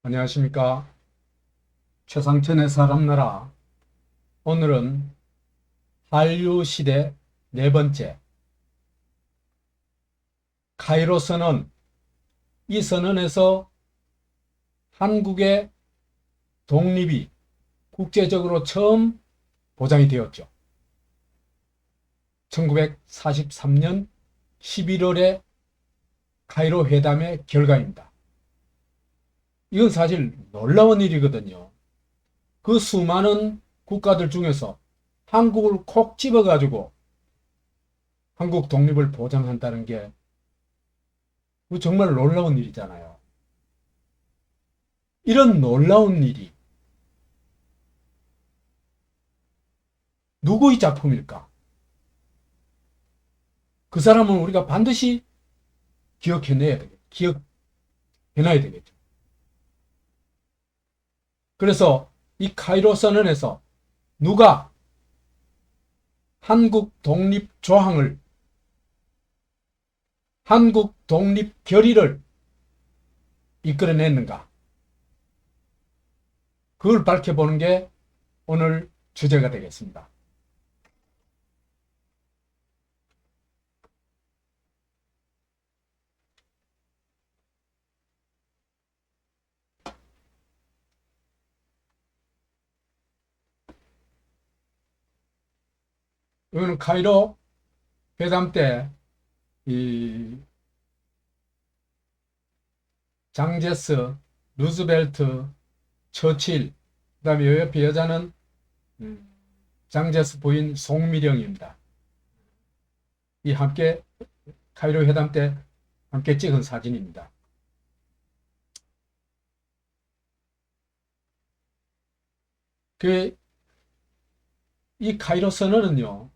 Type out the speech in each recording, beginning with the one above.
안녕하십니까. 최상천의 사람나라. 오늘은 한류시대 네 번째 카이로 선언. 이 선언에서 한국의 독립이 국제적으로 처음 보장이 되었죠. 1943년 11월의 카이로 회담의 결과입니다. 이건 사실 놀라운 일이거든요. 그 수많은 국가들 중에서 한국을 콕 집어가지고 한국 독립을 보장한다는 게 정말 놀라운 일이잖아요. 이런 놀라운 일이 누구의 작품일까? 그 사람은 우리가 반드시 기억해놔야 되겠죠. 그래서 이 카이로 선언에서 누가 한국 독립 조항을, 한국 독립 결의를 이끌어냈는가? 그걸 밝혀보는 게 오늘 주제가 되겠습니다. 이거는 카이로 회담 때 이 장제스, 루즈벨트, 처칠, 그다음에 요 옆에 여자는 장제스 부인 송미령입니다. 이 함께 카이로 회담 때 함께 찍은 사진입니다. 이 카이로 선언은요,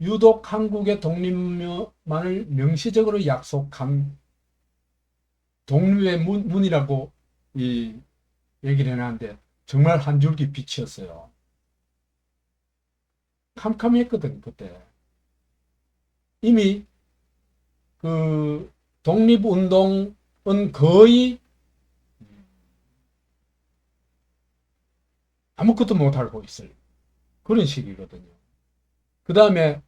유독 한국의 독립만을 명시적으로 약속한 독립의 문이라고 얘기를 해놨는데 정말 한 줄기 빛이었어요. 캄캄했거든, 그때. 이미 그 독립운동은 거의 아무것도 못하고 있을 그런 시기거든요. 그 다음에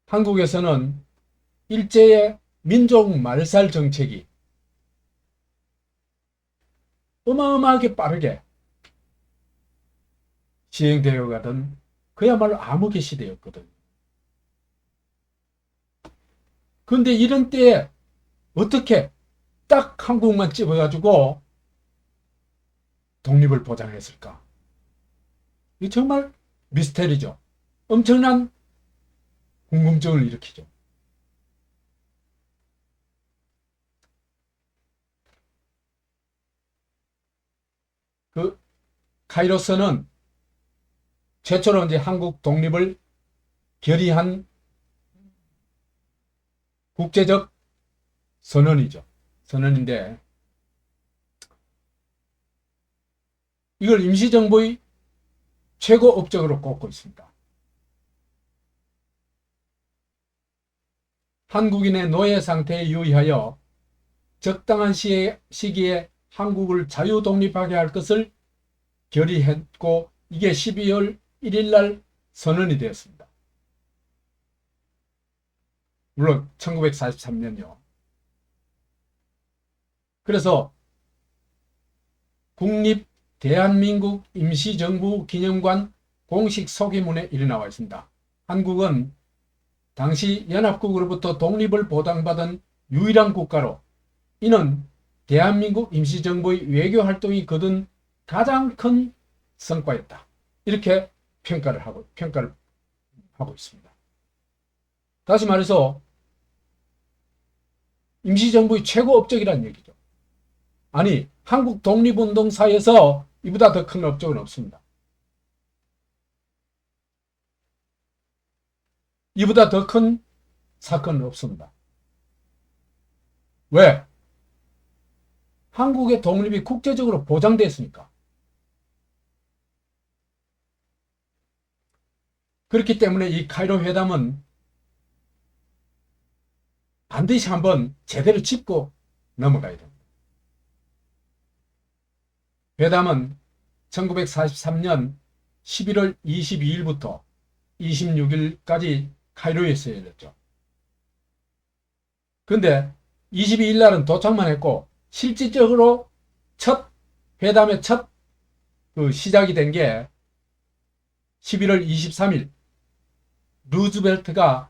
한국에서는 일제의 민족 말살 정책이 어마어마하게 빠르게 시행되어 가던 그야말로 암흑의 시대였거든요. 그런데 이런 때에 어떻게 딱 한국만 찝어가지고 독립을 보장했을까? 이 정말 미스테리죠. 엄청난 궁금증을 일으키죠. 그 카이로스는 최초로 이제 한국 독립을 결의한 국제적 선언이죠. 선언인데 이걸 임시정부의 최고 업적으로 꼽고 있습니다. 한국인의 노예 상태에 유의하여 적당한 시기에 한국을 자유 독립하게 할 것을 결의했고 이게 12월 1일 날 선언이 되었습니다. 물론 1943년요. 그래서 국립 대한민국 임시정부 기념관 공식 소개문에 이래 나와 있습니다. 한국은 당시 연합국으로부터 독립을 보장받은 유일한 국가로 이는 대한민국 임시정부의 외교활동이 거둔 가장 큰 성과였다. 이렇게 평가를 하고 있습니다. 다시 말해서 임시정부의 최고 업적이라는 얘기죠. 아니, 한국 독립운동사에서 이보다 더 큰 업적은 없습니다. 이보다 더 큰 사건은 없습니다. 왜? 한국의 독립이 국제적으로 보장됐으니까. 그렇기 때문에 이 카이로 회담은 반드시 한번 제대로 짚고 넘어가야 됩니다. 회담은 1943년 11월 22일부터 26일까지 카이로에서 열렸죠. 그런데 22일 날은 도착만 했고 실질적으로 회담의 첫 시작이 된 게 11월 23일 루즈벨트가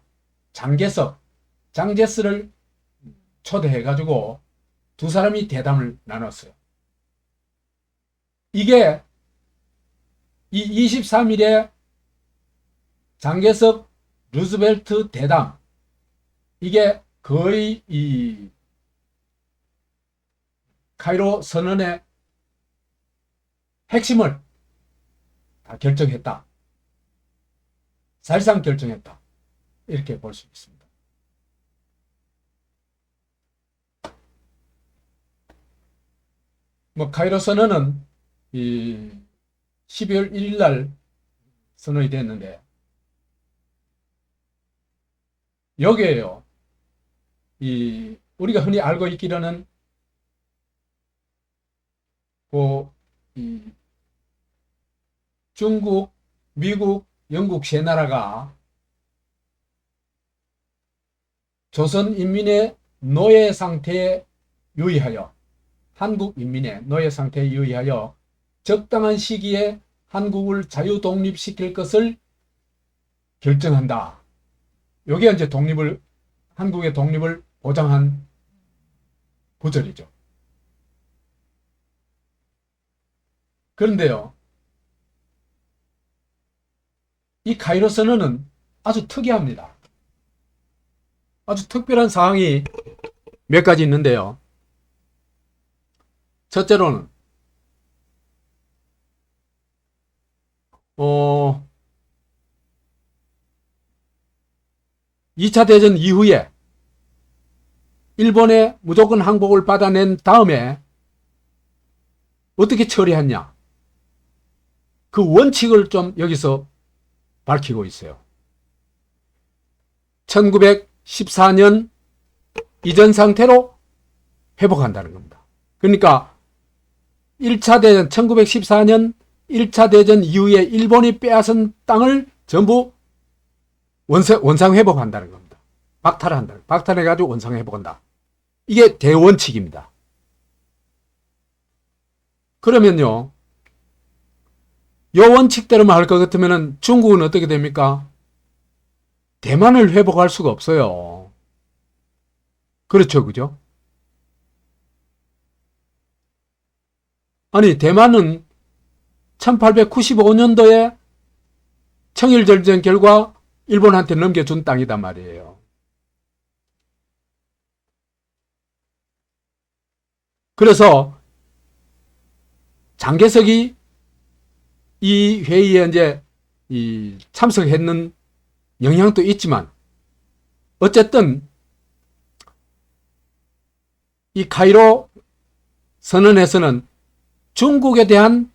장제스를 초대해가지고 두 사람이 대담을 나눴어요. 이게 이 23일에 장제석 루즈벨트 대담, 이게 거의 이 카이로 선언의 핵심을 다 결정했다. 사실상 결정했다. 이렇게 볼 수 있습니다. 카이로 선언은 이 12월 1일 날 선언이 됐는데, 여기에요, 우리가 흔히 알고 있기로는 중국, 미국, 영국 세 나라가 조선인민의 노예 상태에 유의하여, 한국 인민의 노예 상태에 유의하여 적당한 시기에 한국을 자유독립시킬 것을 결정한다. 여기에 이제 한국의 독립을 보장한 구절이죠. 그런데요, 이 카이로 선언은 아주 특이합니다. 아주 특별한 사항이 몇 가지 있는데요. 첫째로는 2차 대전 이후에 일본의 무조건 항복을 받아낸 다음에 어떻게 처리했냐, 그 원칙을 좀 여기서 밝히고 있어요. 1914년 이전 상태로 회복한다는 겁니다. 그러니까 1차 대전, 1914년 1차 대전 이후에 일본이 빼앗은 땅을 전부 원상 회복한다는 겁니다. 박탈해가지고 원상 회복한다. 이게 대원칙입니다. 그러면요, 요 원칙대로만 할 것 같으면 중국은 어떻게 됩니까? 대만을 회복할 수가 없어요. 그렇죠, 그죠? 아니, 대만은 1895년도에 청일전쟁 결과 일본한테 넘겨준 땅이단 말이에요. 그래서 장개석이 이 회의에 이제 참석했는 영향도 있지만, 어쨌든 이 카이로 선언에서는 중국에 대한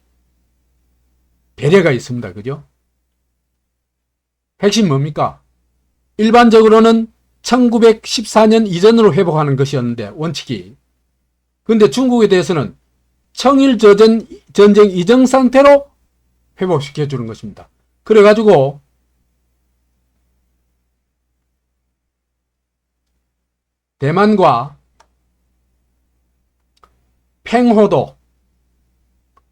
배려가 있습니다. 그죠? 핵심 뭡니까? 일반적으로는 1914년 이전으로 회복하는 것이었는데, 원칙이. 근데 중국에 대해서는 청일전쟁 이전 상태로 회복시켜주는 것입니다. 그래가지고 대만과 팽호도,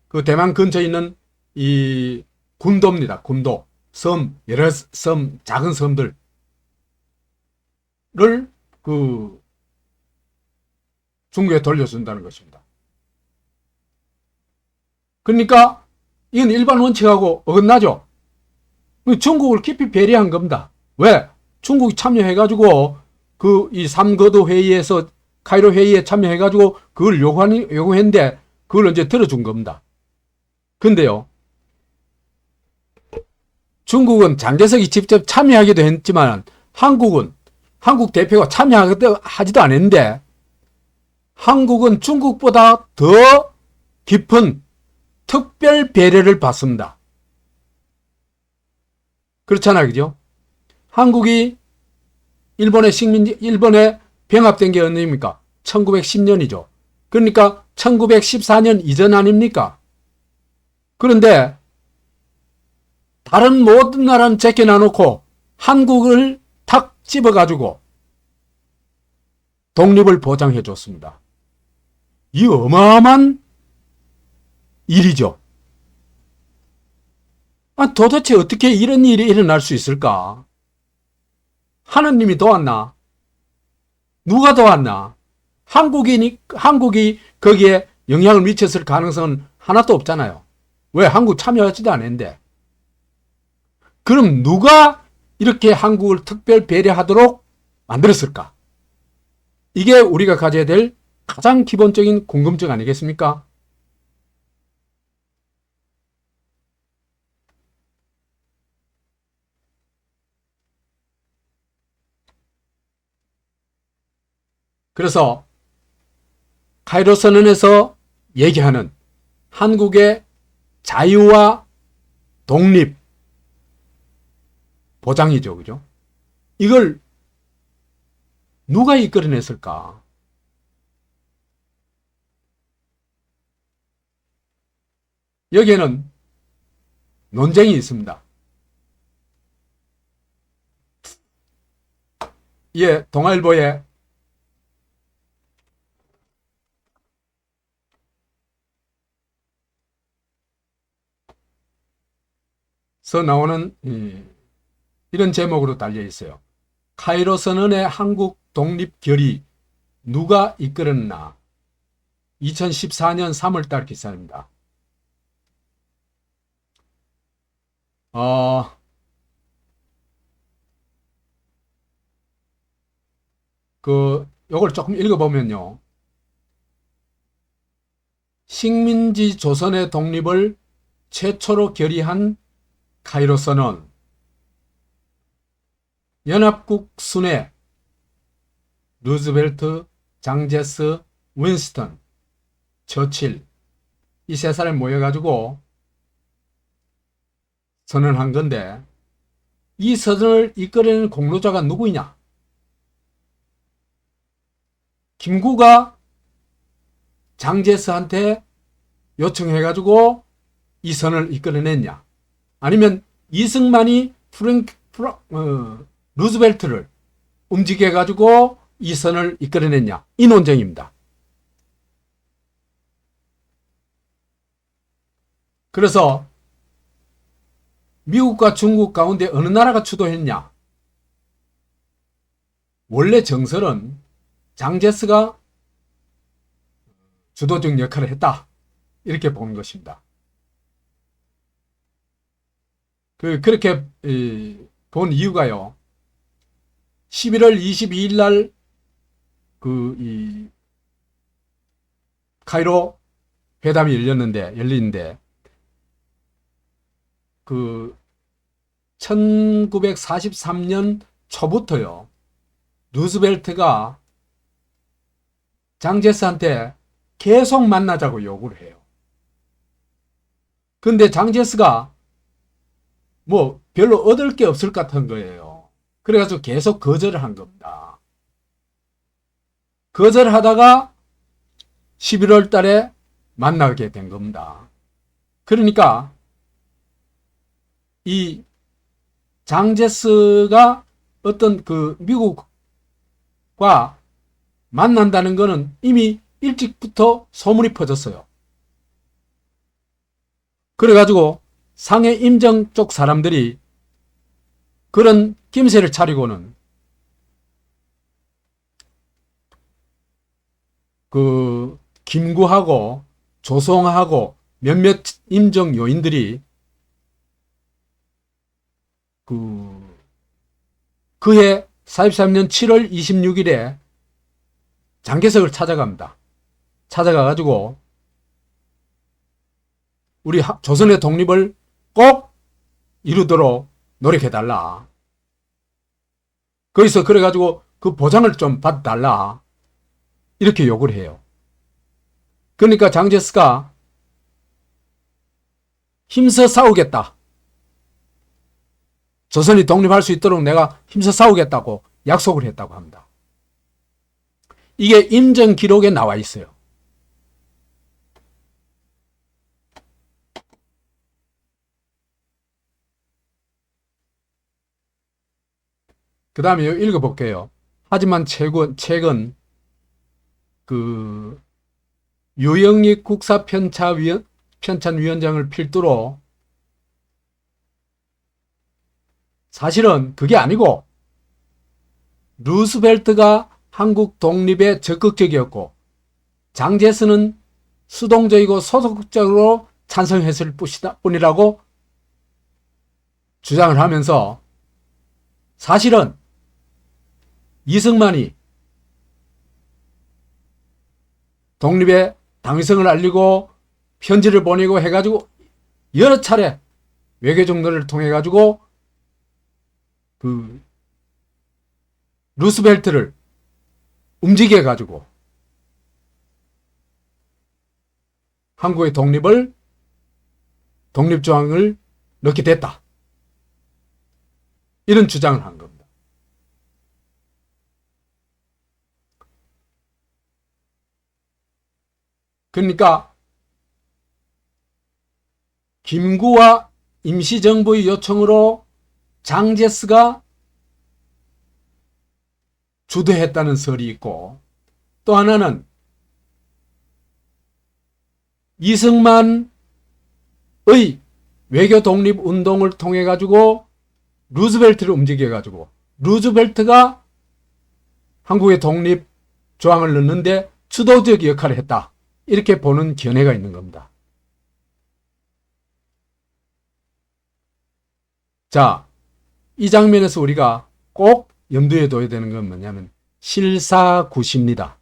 그 대만 근처에 있는 이 군도입니다. 군도. 섬, 여러 섬, 작은 섬들을 중국에 돌려준다는 것입니다. 그러니까 이건 일반 원칙하고 어긋나죠. 중국을 깊이 배려한 겁니다. 왜? 중국이 참여해가지고 이 3거도 회의에서, 카이로 회의에 참여해가지고 그걸 요구했는데 그걸 이제 들어준 겁니다. 근데요, 중국은 장제석이 직접 참여하기도 했지만 한국 대표가 참여하지도 않았는데, 한국은 중국보다 더 깊은 특별 배려를 받습니다. 그렇잖아요, 그죠? 한국이 일본에 병합된 게 언제입니까? 1910년이죠. 그러니까 1914년 이전 아닙니까? 그런데 다른 모든 나라는 제껴놔놓고 한국을 탁 집어가지고 독립을 보장해 줬습니다. 이 어마어마한 일이죠. 도대체 어떻게 이런 일이 일어날 수 있을까? 하느님이 도왔나? 누가 도왔나? 한국이 거기에 영향을 미쳤을 가능성은 하나도 없잖아요. 왜? 한국 참여하지도 않았는데. 그럼 누가 이렇게 한국을 특별 배려하도록 만들었을까? 이게 우리가 가져야 될 가장 기본적인 궁금증 아니겠습니까? 그래서 카이로 선언에서 얘기하는 한국의 자유와 독립 보장이죠. 그죠? 이걸 누가 이끌어냈을까? 여기에는 논쟁이 있습니다. 예, 동아일보에 서 나오는 이런 제목으로 달려 있어요. 카이로 선언의 한국 독립 결의 누가 이끌었나? 2014년 3월달 기사입니다. 요걸 조금 읽어보면요. 식민지 조선의 독립을 최초로 결의한 카이로 선언, 연합국 순회, 루즈벨트, 장제스, 윈스턴, 처칠 이 세 사람이 모여가지고 선언한 건데 이 선언을 이끌어낸 공로자가 누구냐? 김구가 장제스한테 요청해가지고 이 선언을 이끌어냈냐? 아니면 이승만이 루즈벨트를 움직여가지고 이 선을 이끌어냈냐? 이 논쟁입니다. 그래서 미국과 중국 가운데 어느 나라가 주도했냐? 원래 정설은 장제스가 주도적 역할을 했다. 이렇게 보는 것입니다. 그렇게 본 이유가요. 11월 22일 날 카이로 회담이 열리는데 1943년 초부터요. 루즈벨트가 장제스한테 계속 만나자고 요구를 해요. 근데 장제스가 별로 얻을 게 없을 것 같은 거예요. 그래가지고 계속 거절을 한 겁니다. 거절하다가 11월 달에 만나게 된 겁니다. 그러니까 이 장제스가 어떤 미국과 만난다는 거는 이미 일찍부터 소문이 퍼졌어요. 그래가지고 상해 임정 쪽 사람들이 그런 김새를 차리고는 김구하고 조성하고 몇몇 임정 요인들이 그해 43년 7월 26일에 장개석을 찾아갑니다. 찾아가가지고 우리 조선의 독립을 꼭 이루도록 노력해달라. 거기서 그래가지고 그 보장을 좀 받아달라. 이렇게 요구를 해요. 그러니까 장제스가 힘써 싸우겠다. 조선이 독립할 수 있도록 내가 힘써 싸우겠다고 약속을 했다고 합니다. 이게 임정 기록에 나와 있어요. 그 다음에 읽어볼게요. 하지만 최근 그 유영익 국사편찬위원장을 필두로 사실은 그게 아니고 루스벨트가 한국 독립에 적극적이었고 장제스는 수동적이고 소극적으로 찬성했을 뿐이라고 주장을 하면서 사실은 이승만이 독립의 당위성을 알리고 편지를 보내고 해가지고 여러 차례 외교 정도를 통해 가지고 그 루스벨트를 움직여 가지고 한국의 독립조항을 넣게 됐다. 이런 주장을 한 겁니다. 그러니까 김구와 임시정부의 요청으로 장제스가 주도했다는 설이 있고, 또 하나는 이승만의 외교 독립 운동을 통해 가지고 루즈벨트를 움직여 가지고 루즈벨트가 한국의 독립 조항을 넣는데 주도적 역할을 했다. 이렇게 보는 견해가 있는 겁니다. 자, 이 장면에서 우리가 꼭 염두에 둬야 되는 건 뭐냐면 실사구시입니다.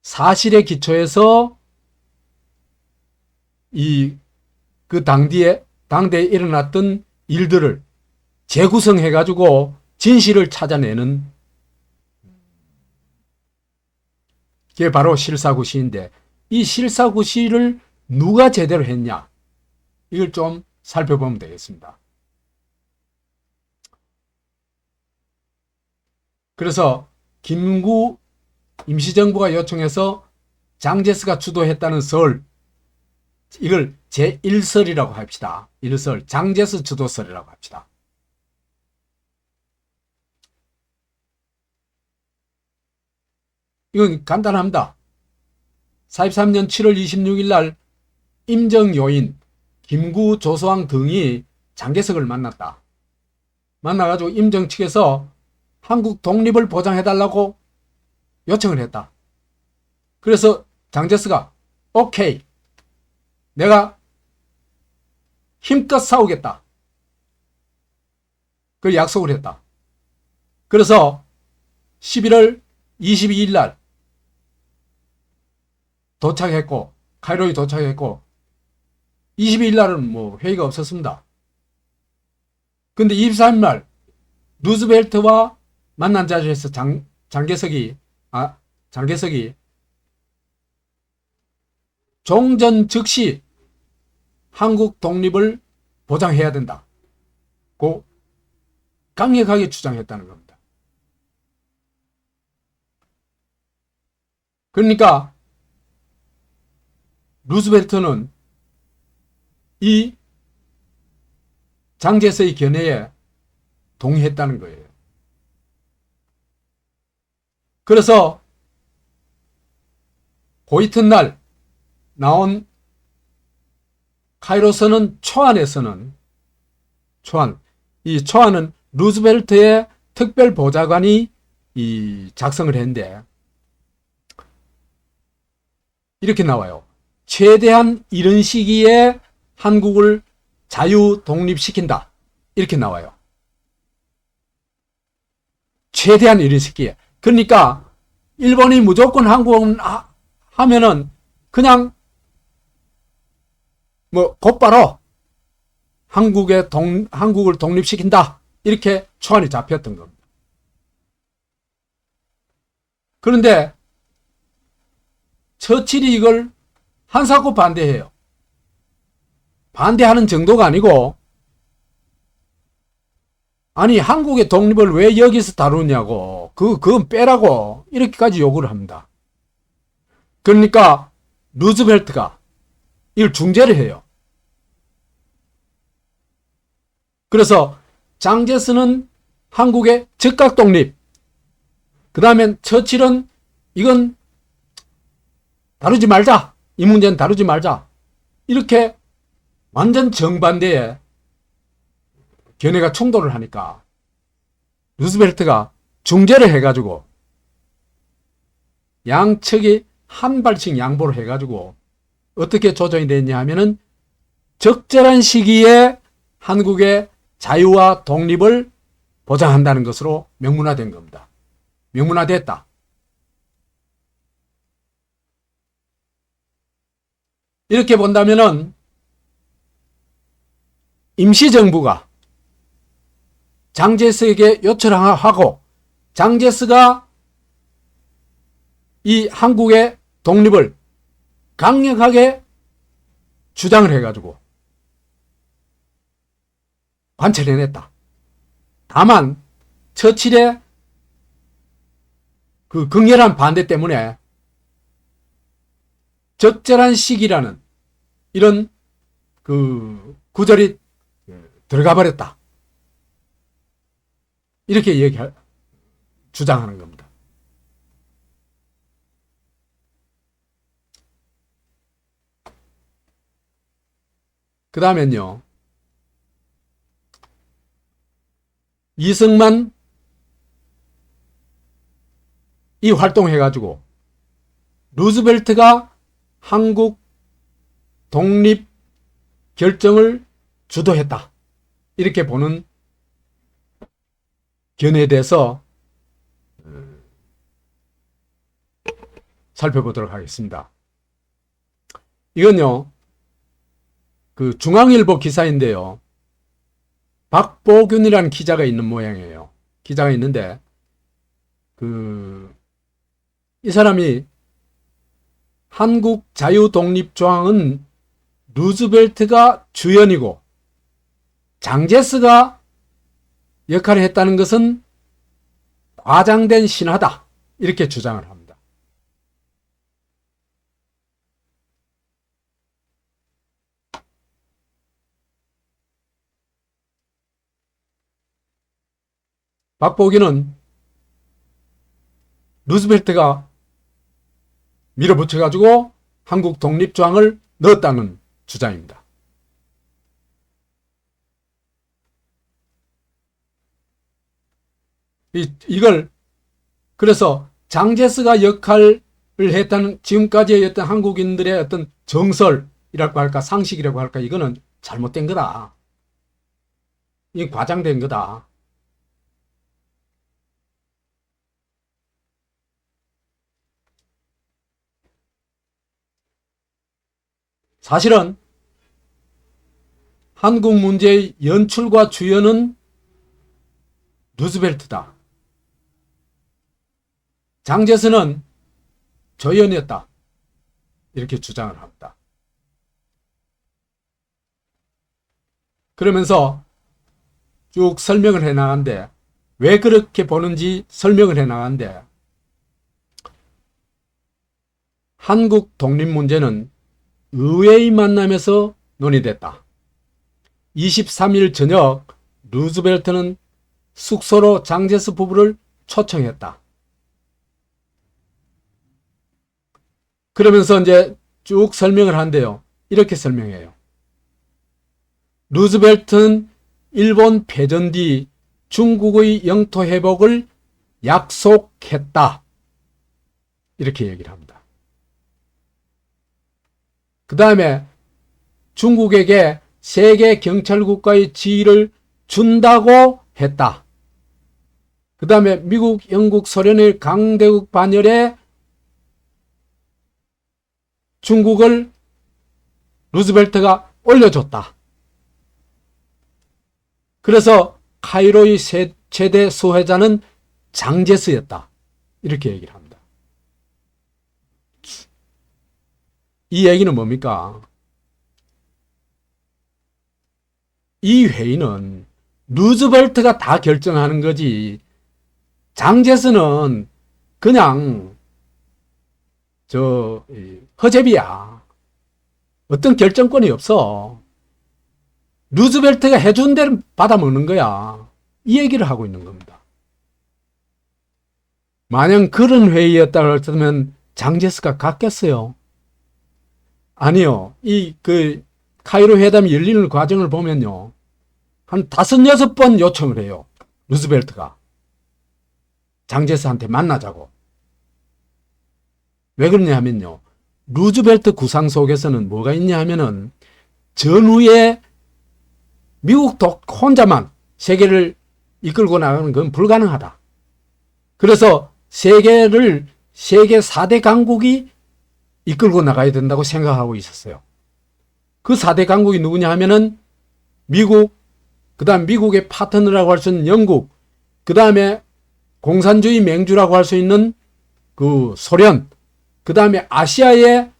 사실에 기초해서 그 당대에 일어났던 일들을 재구성해 가지고 진실을 찾아내는 게 바로 실사구시인데, 이 실사구시를 누가 제대로 했냐, 이걸 좀 살펴보면 되겠습니다. 그래서 김구 임시정부가 요청해서 장제스가 주도했다는 설, 이걸 제1설이라고 합시다. 1설, 장제스 주도설이라고 합시다. 이건 간단합니다. 43년 7월 26일 날 임정요인, 김구, 조소왕 등이 장제석을 만났다. 만나가지고 임정 측에서 한국 독립을 보장해달라고 요청을 했다. 그래서 장제스가 오케이, 내가 힘껏 싸우겠다, 그 약속을 했다. 그래서 11월 22일 날 도착했고, 카이로에 도착했고, 22일 날은 뭐 회의가 없었습니다. 근데 23일 날 루즈벨트와 만난 자리에서 장개석이 종전 즉시 한국 독립을 보장해야 된다고 강력하게 주장했다는 겁니다. 그러니까 루즈벨트는 이 장제스의 견해에 동의했다는 거예요. 그래서 그 이튿날 나온 카이로서는 이 초안은 루즈벨트의 특별 보좌관이 작성을 했는데 이렇게 나와요. 최대한 이른 시기에 한국을 자유 독립시킨다, 이렇게 나와요. 최대한 이른 시기에. 그러니까 일본이 무조건 한국을 하면은 그냥 뭐 곧바로 한국을 독립시킨다, 이렇게 초안이 잡혔던 겁니다. 그런데 처칠이 이걸 한사코 반대해요. 반대하는 정도가 아니고 아니 한국의 독립을 왜 여기서 다루냐고 그건 빼라고 이렇게까지 요구를 합니다. 그러니까 루즈벨트가 이걸 중재를 해요. 그래서 장제스는 한국의 즉각 독립, 그 다음엔 처칠은 이건 다루지 말자, 이 문제는 다루지 말자, 이렇게 완전 정반대의 견해가 충돌을 하니까 루즈벨트가 중재를 해가지고 양측이 한 발씩 양보를 해가지고 어떻게 조정이 됐냐 하면은 적절한 시기에 한국의 자유와 독립을 보장한다는 것으로 명문화된 겁니다. 명문화됐다. 이렇게 본다면은 임시정부가 장제스에게 요청을 하고 장제스가 이 한국의 독립을 강력하게 주장을 해가지고 관철해냈다. 다만 처칠의 그 극렬한 반대 때문에 적절한 시기라는 이런 그 구절이 들어가 버렸다. 이렇게 주장하는 겁니다. 그 다음엔요, 이승만 이 활동해가지고 루즈벨트가 한국 독립 결정을 주도했다. 이렇게 보는 견해에 대해서 살펴보도록 하겠습니다. 이건요, 그 중앙일보 기사인데요. 박보균이라는 기자가 있는 모양이에요. 기자가 있는데, 이 사람이 한국 자유독립조항은 루즈벨트가 주연이고 장제스가 역할을 했다는 것은 과장된 신화다. 이렇게 주장을 합니다. 박보기는 루즈벨트가 밀어붙여가지고 한국 독립조항을 넣었다는 주장입니다. 이걸 그래서 장제스가 역할을 했다는 지금까지의 어떤 한국인들의 어떤 정설이라고 할까 상식이라고 할까 이거는 잘못된 거다. 이게 과장된 거다. 사실은 한국 문제의 연출과 주연은 루즈벨트다. 장제스는 조연이었다. 이렇게 주장을 합니다. 그러면서 쭉 설명을 해 나가는데 왜 그렇게 보는지 설명을 해 나가는데 한국 독립 문제는 의회의 만남에서 논의됐다. 23일 저녁 루즈벨트는 숙소로 장제스 부부를 초청했다. 그러면서 이제 쭉 설명을 한대요. 이렇게 설명해요. 루즈벨트는 일본 패전 뒤 중국의 영토 회복을 약속했다. 이렇게 얘기를 합니다. 그 다음에 중국에게 세계 경찰국가의 지위를 준다고 했다. 그 다음에 미국, 영국, 소련의 강대국 반열에 중국을 루즈벨트가 올려줬다. 그래서 카이로의 최대 수혜자는 장제스였다. 이렇게 얘기를 합니다. 이 얘기는 뭡니까? 이 회의는 루즈벨트가 다 결정하는 거지. 장제스는 그냥 허접이야. 어떤 결정권이 없어. 루즈벨트가 해준 대로 받아먹는 거야. 이 얘기를 하고 있는 겁니다. 만약 그런 회의였다고 했으면 장제스가 갔겠어요? 아니요. 카이로 회담이 열리는 과정을 보면요. 한 5, 6번 요청을 해요. 루즈벨트가. 장제스한테 만나자고. 왜 그러냐 하면요. 루즈벨트 구상 속에서는 뭐가 있냐 하면은 전후에 미국 혼자만 세계를 이끌고 나가는 건 불가능하다. 그래서 세계 4대 강국이 이끌고 나가야 된다고 생각하고 있었어요. 그 4대 강국이 누구냐 하면은 미국, 그 다음 미국의 파트너라고 할 수 있는 영국, 그 다음에 공산주의 맹주라고 할 수 있는 그 소련, 그 다음에 아시아의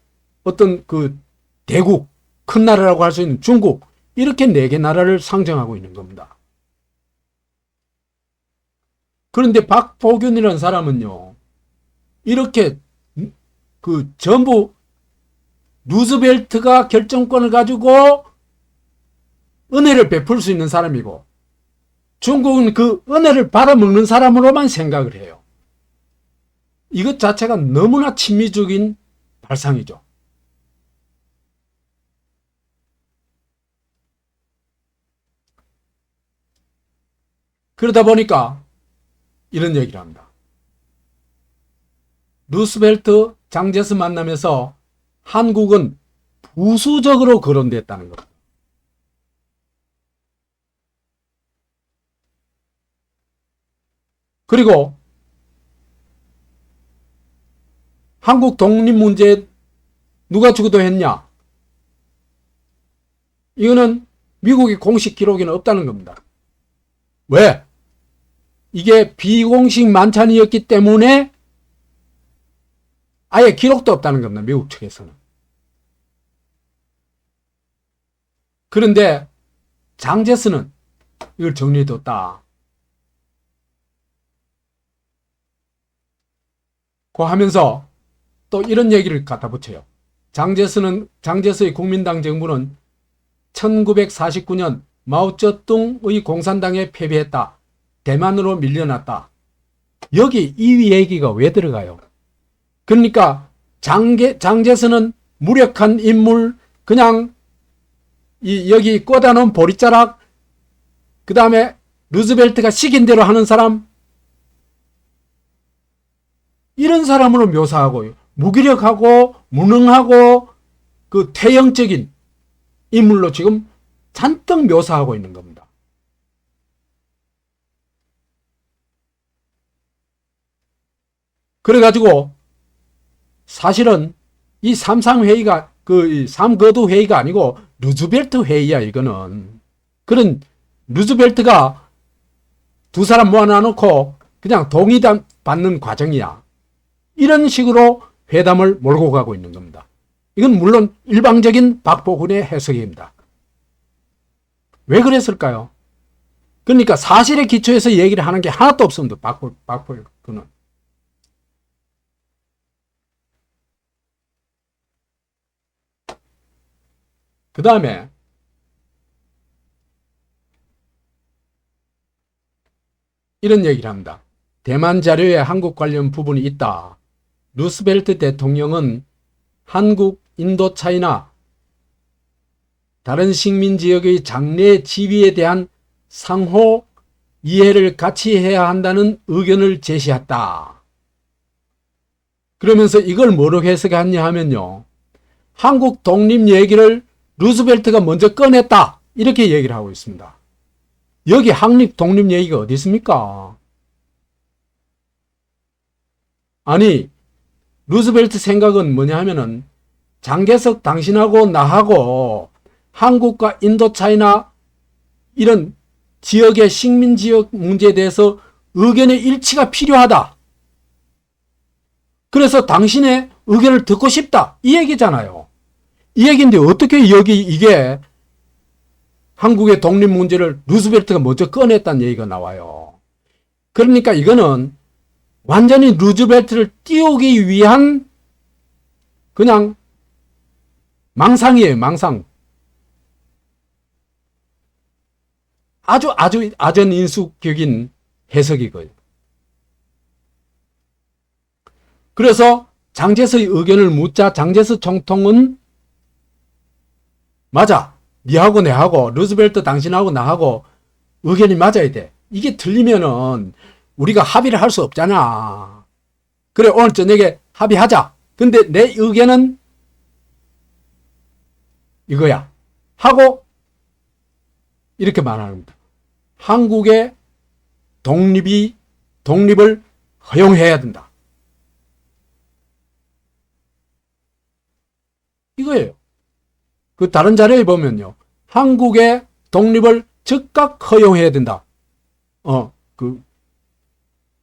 어떤 그 대국, 큰 나라라고 할 수 있는 중국, 이렇게 4개 나라를 상정하고 있는 겁니다. 그런데 박보균이라는 사람은요, 이렇게 전부 루즈벨트가 결정권을 가지고 은혜를 베풀 수 있는 사람이고, 중국은 그 은혜를 받아먹는 사람으로만 생각을 해요. 이것 자체가 너무나 친미적인 발상이죠. 그러다 보니까 이런 얘기를 합니다. 루스벨트, 장제스 만나면서 한국은 부수적으로 거론됐다는 겁니다. 그리고 한국 독립 문제에 누가 주도했냐? 이거는 미국의 공식 기록에는 없다는 겁니다. 왜? 이게 비공식 만찬이었기 때문에 아예 기록도 없다는 겁니다. 미국 측에서는. 그런데 장제스는 이걸 정리해뒀다. 고 하면서 또 이런 얘기를 갖다 붙여요. 장제스의 국민당 정부는 1949년 마오쩌둥의 공산당에 패배했다. 대만으로 밀려났다. 여기 이 얘기가 왜 들어가요? 그러니까 장제스는 무력한 인물, 그냥 여기 꽂아놓은 보리자락, 그 다음에 루즈벨트가 시킨 대로 하는 사람, 이런 사람으로 묘사하고 무기력하고 무능하고 그 태형적인 인물로 지금 잔뜩 묘사하고 있는 겁니다. 그래가지고 사실은 이 삼상회의가 이 삼거두 회의가 아니고 루즈벨트 회의야. 이거는 그런 루즈벨트가 두 사람 모아놔놓고 그냥 동의 받는 과정이야. 이런 식으로 회담을 몰고 가고 있는 겁니다. 이건 물론 일방적인 박보균의 해석입니다. 왜 그랬을까요? 그러니까 사실에 기초해서 얘기를 하는 게 하나도 없습니다. 박보균은. 그 다음에 이런 얘기를 합니다. 대만 자료에 한국 관련 부분이 있다. 루스벨트 대통령은 한국, 인도차이나 다른 식민지역의 장래 지위에 대한 상호 이해를 같이 해야 한다는 의견을 제시했다. 그러면서 이걸 뭐로 해석했냐 하면요. 한국 독립 얘기를 루스벨트가 먼저 꺼냈다. 이렇게 얘기를 하고 있습니다. 여기 한국 독립 얘기가 어디 있습니까? 아니, 루스벨트 생각은 뭐냐 하면은 장개석 당신하고 나하고 한국과 인도차이나 이런 지역의 식민지역 문제에 대해서 의견의 일치가 필요하다. 그래서 당신의 의견을 듣고 싶다. 이 얘기잖아요. 이 얘기인데 어떻게 여기 이게 한국의 독립 문제를 루즈벨트가 먼저 꺼냈다는 얘기가 나와요. 그러니까 이거는 완전히 루즈벨트를 띄우기 위한 그냥 망상이에요, 망상. 아주 아전인수격인 해석이거든요. 그래서 장제스의 의견을 묻자 장제스 총통은 맞아. 니하고 내하고 루즈벨트 당신하고 나하고 의견이 맞아야 돼. 이게 틀리면은 우리가 합의를 할 수 없잖아. 그래 오늘 저녁에 합의하자. 근데 내 의견은 이거야. 하고 이렇게 말합니다. 한국의 독립을 허용해야 된다. 이거예요. 그 다른 자료에 보면요. 한국의 독립을 즉각 허용해야 된다.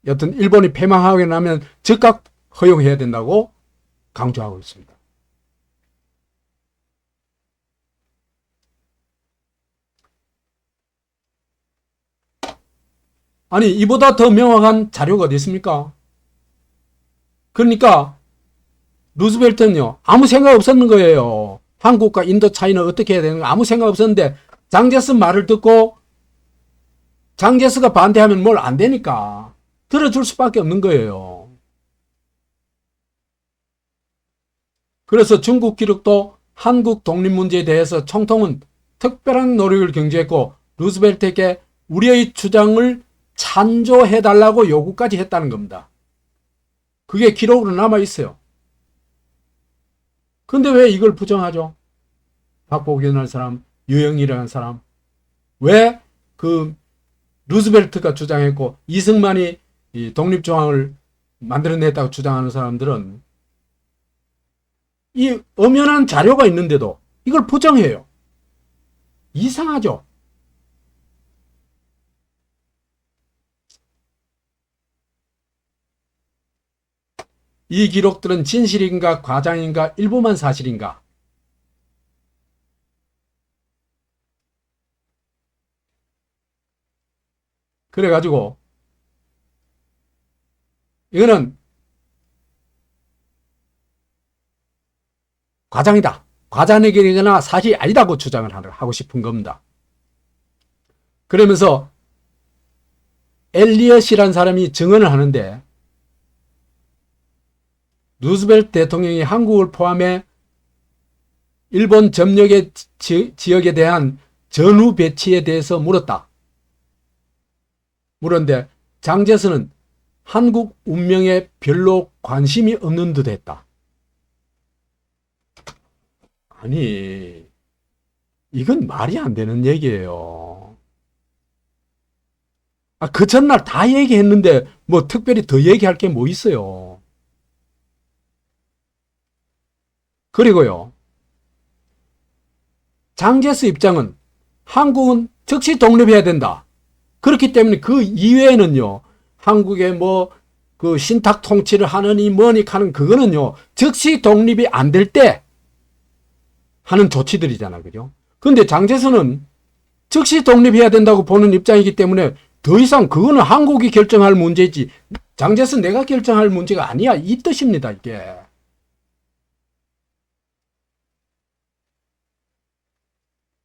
여튼 일본이 패망하게 나면 즉각 허용해야 된다고 강조하고 있습니다. 아니 이보다 더 명확한 자료가 어디 있습니까? 그러니까 루즈벨트는요. 아무 생각 없었는 거예요. 한국과 인도 차이는 어떻게 해야 되는 거 아무 생각 없었는데 장제스 말을 듣고 장제스가 반대하면 뭘 안 되니까 들어줄 수밖에 없는 거예요. 그래서 중국 기록도 한국 독립 문제에 대해서 총통은 특별한 노력을 경주했고 루즈벨트에게 우리의 주장을 찬조해달라고 요구까지 했다는 겁니다. 그게 기록으로 남아있어요. 근데 왜 이걸 부정하죠? 박복이라는 사람, 유영이라는 사람. 왜 그 루즈벨트가 주장했고 이승만이 이 독립조항을 만들어냈다고 주장하는 사람들은 이 엄연한 자료가 있는데도 이걸 부정해요. 이상하죠? 이 기록들은 진실인가 과장인가 일부만 사실인가? 그래가지고 이거는 과장이다. 과장이거나 사실이 아니다고 주장을 하고 싶은 겁니다. 그러면서 엘리엇이라는 사람이 증언을 하는데 루즈벨트 대통령이 한국을 포함해 일본 점령의 지역에 대한 전후 배치에 대해서 물었다. 물었는데 장제스는 한국 운명에 별로 관심이 없는 듯 했다. 아니 이건 말이 안 되는 얘기예요. 그 전날 다 얘기했는데 뭐 특별히 더 얘기할 게 뭐 있어요. 그리고요. 장제스 입장은 한국은 즉시 독립해야 된다. 그렇기 때문에 그 이외에는요. 한국의 뭐 그 신탁 통치를 하느니 뭐니 하는 그거는요. 즉시 독립이 안 될 때 하는 조치들이잖아. 그죠? 근데 장제스는 즉시 독립해야 된다고 보는 입장이기 때문에 더 이상 그거는 한국이 결정할 문제지 장제스 내가 결정할 문제가 아니야. 이 뜻입니다. 이게.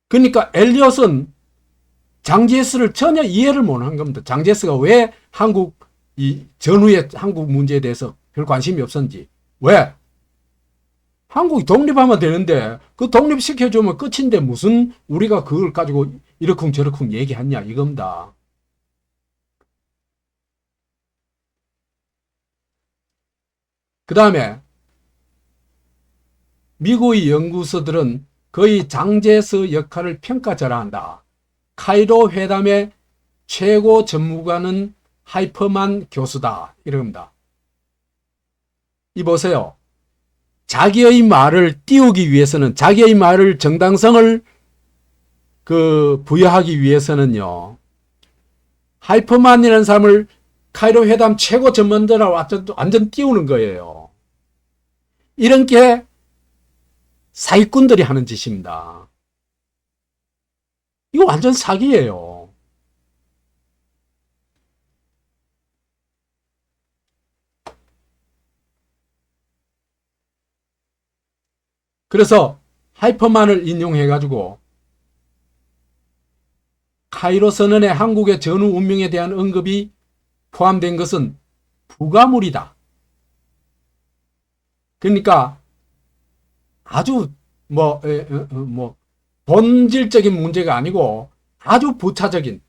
그러니까 엘리엇은 장제스를 전혀 이해를 못한 겁니다. 장제스가 왜 한국 이 전후의 한국 문제에 대해서 별 관심이 없었는지. 왜? 한국이 독립하면 되는데 그 독립시켜주면 끝인데 무슨 우리가 그걸 가지고 이러쿵저러쿵 얘기하냐 이겁니다. 그 다음에 미국의 연구소들은 거의 장제스 역할을 평가절하한다. 카이로 회담의 최고 전무관은 하이퍼만 교수다. 이럽니다. 이 보세요. 자기의 말을 띄우기 위해서는 자기의 말을 정당성을 부여하기 위해서는요. 하이퍼만이라는 사람을 카이로 회담 최고 전문가라고 완전 띄우는 거예요. 이런 게 사기꾼들이 하는 짓입니다. 이거 완전 사기예요. 그래서 하이퍼만을 인용해가지고 카이로 선언의 한국의 전후 운명에 대한 언급이 포함된 것은 부가물이다. 그러니까 아주 본질적인 문제가 아니고 아주 부차적인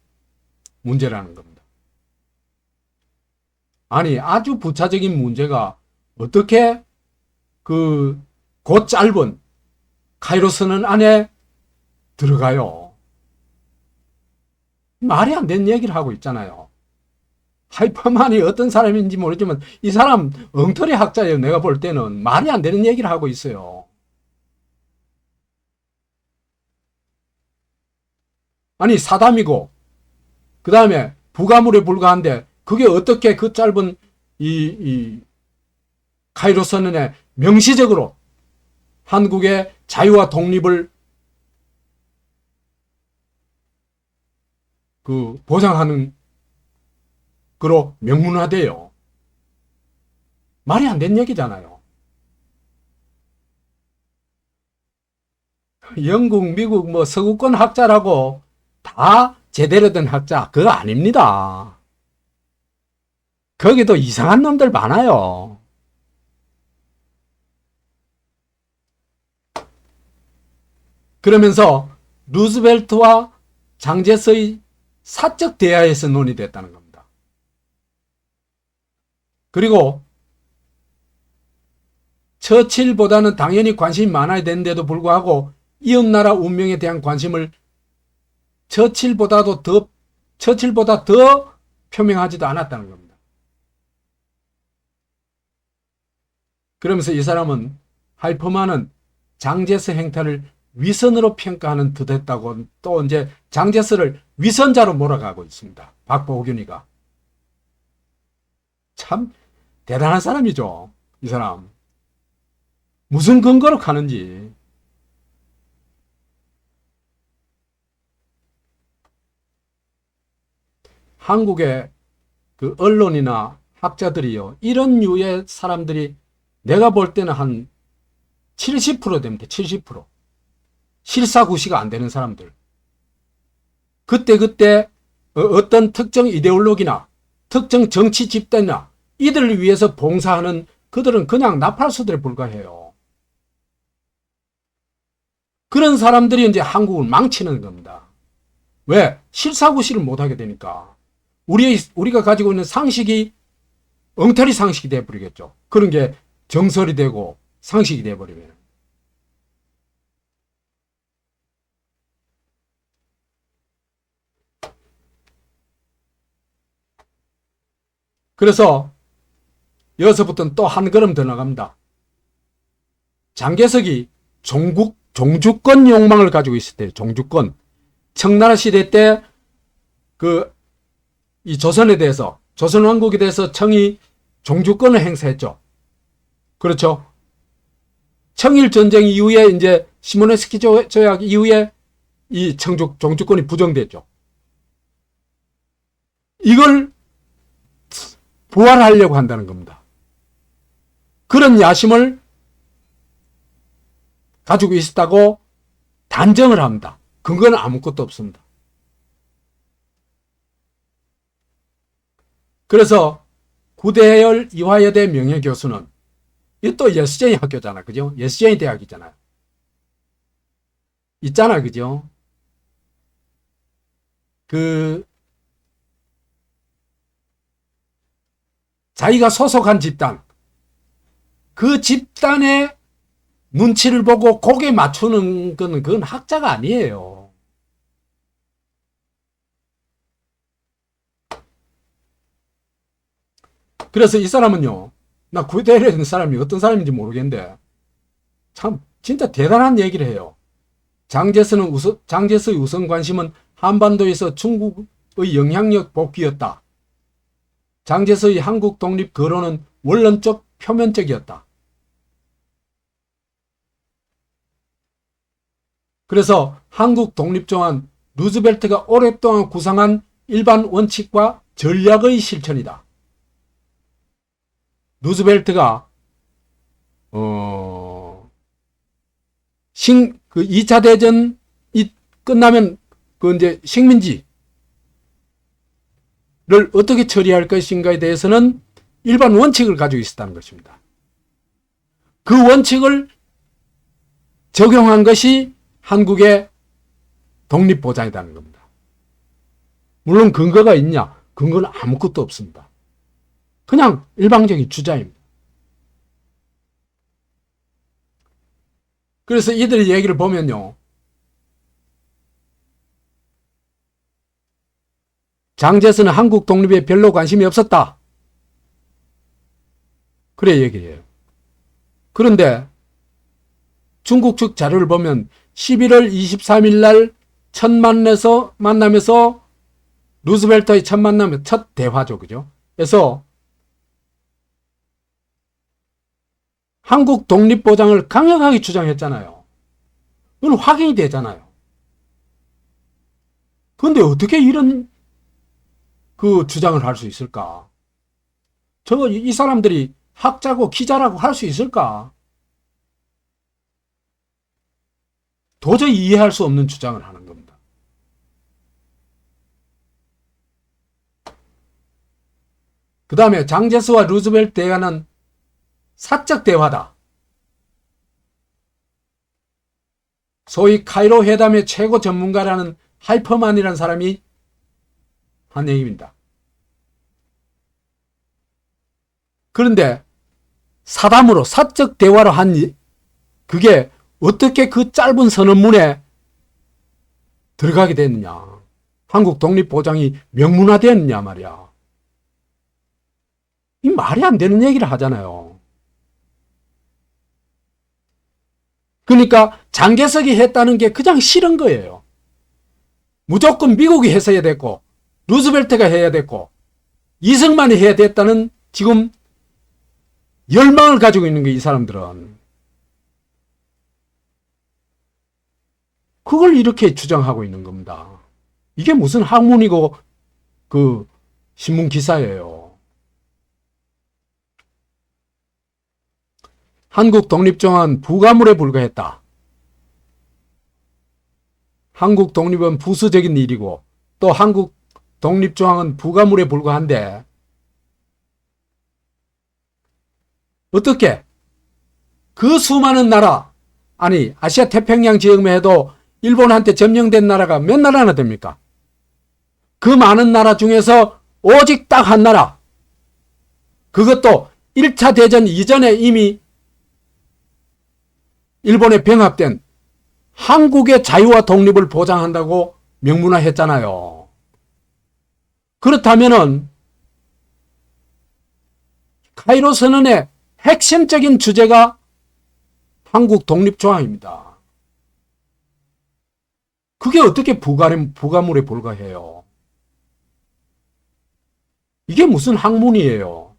문제라는 겁니다. 아니, 아주 부차적인 문제가 어떻게 그 짧은 카이로 선언 안에 들어가요? 말이 안 되는 얘기를 하고 있잖아요. 하이퍼만이 어떤 사람인지 모르지만 이 사람 엉터리 학자예요. 내가 볼 때는 말이 안 되는 얘기를 하고 있어요. 아니, 사담이고 그 다음에 부가물에 불과한데 그게 어떻게 그 짧은 이 카이로 선언에 명시적으로 한국의 자유와 독립을 보장하는 그로 명문화돼요. 말이 안 되는 얘기잖아요. 영국, 미국, 서구권 학자라고 다 제대로 된 학자, 그거 아닙니다. 거기도 이상한 놈들 많아요. 그러면서 루즈벨트와 장제스의 사적 대화에서 논의됐다는 겁니다. 그리고 처칠보다는 당연히 관심이 많아야 되는데도 불구하고 이웃나라 운명에 대한 관심을 처칠보다 더 표명하지도 않았다는 겁니다. 그러면서 이 사람은 하이퍼만은 장제스 행태를 위선으로 평가하는 듯 했다고 또 이제 장제스를 위선자로 몰아가고 있습니다. 박보균이가. 참 대단한 사람이죠. 이 사람. 무슨 근거로 가는지. 한국의 그 언론이나 학자들이요. 이런 류의 사람들이 내가 볼 때는 한 70% 됩니다. 70%. 실사구시가 안 되는 사람들. 그때 어떤 특정 이데올로기나 특정 정치 집단이나 이들을 위해서 봉사하는 그들은 그냥 나팔수들에 불과해요. 그런 사람들이 이제 한국을 망치는 겁니다. 왜? 실사구시를 못하게 되니까. 우리가 가지고 있는 상식이 엉터리 상식이 돼버리겠죠. 그런 게 정설이 되고 상식이 돼버리면. 그래서 여기서부터는 또 한 걸음 더 나갑니다. 장개석이 종주권 욕망을 가지고 있을 때, 종주권. 청나라 시대 때 이 조선에 대해서, 조선왕국에 대해서 청이 종주권을 행사했죠. 그렇죠. 청일전쟁 이후에 이제 시모네스키 조약 이후에 이 종주권이 부정됐죠. 이걸 부활하려고 한다는 겁니다. 그런 야심을 가지고 있었다고 단정을 합니다. 근거는 아무것도 없습니다. 그래서 구대열 이화여대 명예교수는 이 또 예수쟁이 학교잖아. 그죠? 예수쟁이 대학이잖아요. 있잖아. 그죠? 자기가 소속한 집단, 그 집단의 눈치를 보고 고개 맞추는 건 그건 학자가 아니에요. 그래서 이 사람은요, 나 구대열에 있는 사람이 어떤 사람인지 모르겠는데 참 진짜 대단한 얘기를 해요. 장제스의 우선 관심은 한반도에서 중국의 영향력 복귀였다. 장제스의 한국 독립 거론은 원론적 표면적이었다. 그래서 한국 독립조항 루즈벨트가 오랫동안 구상한 일반 원칙과 전략의 실천이다. 루즈벨트가 2차 대전이 끝나면 이제 식민지를 어떻게 처리할 것인가에 대해서는 일반 원칙을 가지고 있었다는 것입니다. 그 원칙을 적용한 것이 한국의 독립보장이라는 겁니다. 물론 근거가 있냐? 근거는 아무것도 없습니다. 그냥 일방적인 주장입니다. 그래서 이들의 얘기를 보면요. 장제스는 한국 독립에 별로 관심이 없었다. 그래 얘기해요. 그런데 중국 측 자료를 보면 11월 23일 날 첫 만나면서 루즈벨트의 첫 만남의 첫 대화죠. 그죠? 그래서 한국 독립보장을 강력하게 주장했잖아요. 이건 확인이 되잖아요. 그런데 어떻게 이런 그 주장을 할 수 있을까? 이 사람들이 학자고 기자라고 할 수 있을까? 도저히 이해할 수 없는 주장을 하는 겁니다. 그 다음에 장제스와 루즈벨트 대화는 사적 대화다. 소위 카이로 회담의 최고 전문가라는 하이퍼만이라는 사람이 한 얘기입니다. 그런데 사담으로 사적 대화로 한 그게 어떻게 그 짧은 선언문에 들어가게 됐느냐. 한국 독립보장이 명문화되었느냐 말이야. 이 말이 안 되는 얘기를 하잖아요. 그러니까 장개석이 했다는 게 그냥 싫은 거예요. 무조건 미국이 했어야 됐고 루즈벨트가 해야 됐고 이승만이 해야 됐다는 지금 열망을 가지고 있는 거예요. 이 사람들은. 그걸 이렇게 주장하고 있는 겁니다. 이게 무슨 학문이고 그 신문 기사예요. 한국 독립정은 부가물에 불과했다. 한국 독립은 부수적인 일이고 또 한국 독립조항은 부가물에 불과한데 어떻게 그 수많은 나라 아니 아시아 태평양 지역만 해도 일본한테 점령된 나라가 몇 나라나 됩니까? 그 많은 나라 중에서 오직 딱 한 나라 그것도 1차 대전 이전에 이미 일본에 병합된 한국의 자유와 독립을 보장한다고 명문화했잖아요. 그렇다면은 카이로 선언의 핵심적인 주제가 한국 독립조항입니다. 그게 어떻게 부가물에 불과해요? 이게 무슨 학문이에요?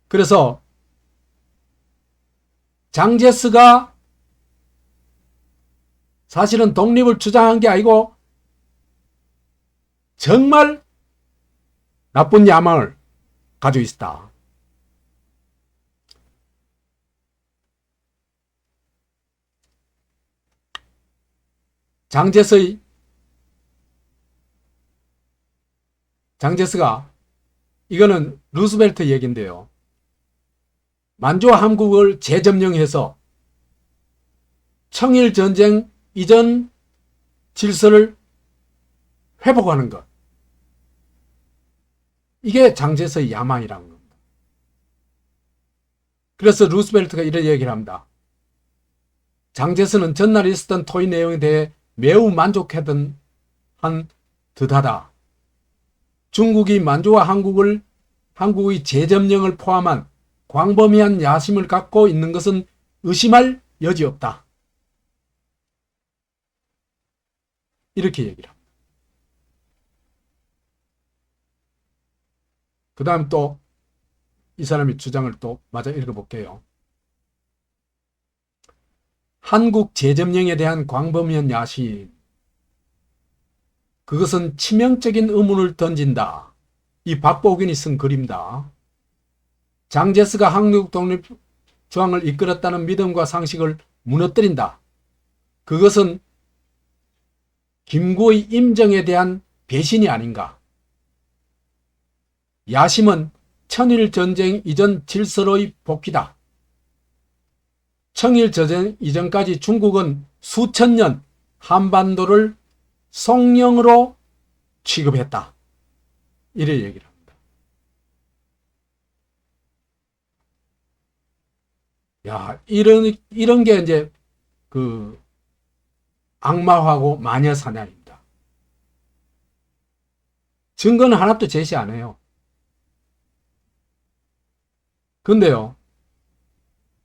그래서 장제스가 사실은 독립을 주장한 게 아니고 정말 나쁜 야망을 가지고 있다. 장제스가 이거는 루스벨트 얘기인데요. 만주와 한국을 재점령해서 청일전쟁 이전 질서를 회복하는 것. 이게 장제스의 야망이라는 겁니다. 그래서 루스벨트가 이런 얘기를 합니다. 장제스는 전날 있었던 토의 내용에 대해 매우 만족하던 한 듯하다. 중국이 만주와 한국의 재점령을 포함한 광범위한 야심을 갖고 있는 것은 의심할 여지 없다. 이렇게 얘기를 합니다. 그 다음 또 이 사람의 주장을 또 마저 읽어볼게요. 한국 재점령에 대한 광범위한 야심, 그것은 치명적인 의문을 던진다. 이 박보균이 쓴 글입니다. 장제스가 한국 독립저항을 이끌었다는 믿음과 상식을 무너뜨린다. 그것은 김구의 임정에 대한 배신이 아닌가. 야심은 천일전쟁 이전 질서로의 복귀다. 청일전쟁 이전까지 중국은 수천 년 한반도를 성령으로 취급했다. 이래 얘기를 합니다. 야, 이런 게 이제 그 악마화고 마녀사냥입니다. 증거는 하나도 제시 안 해요. 근데요,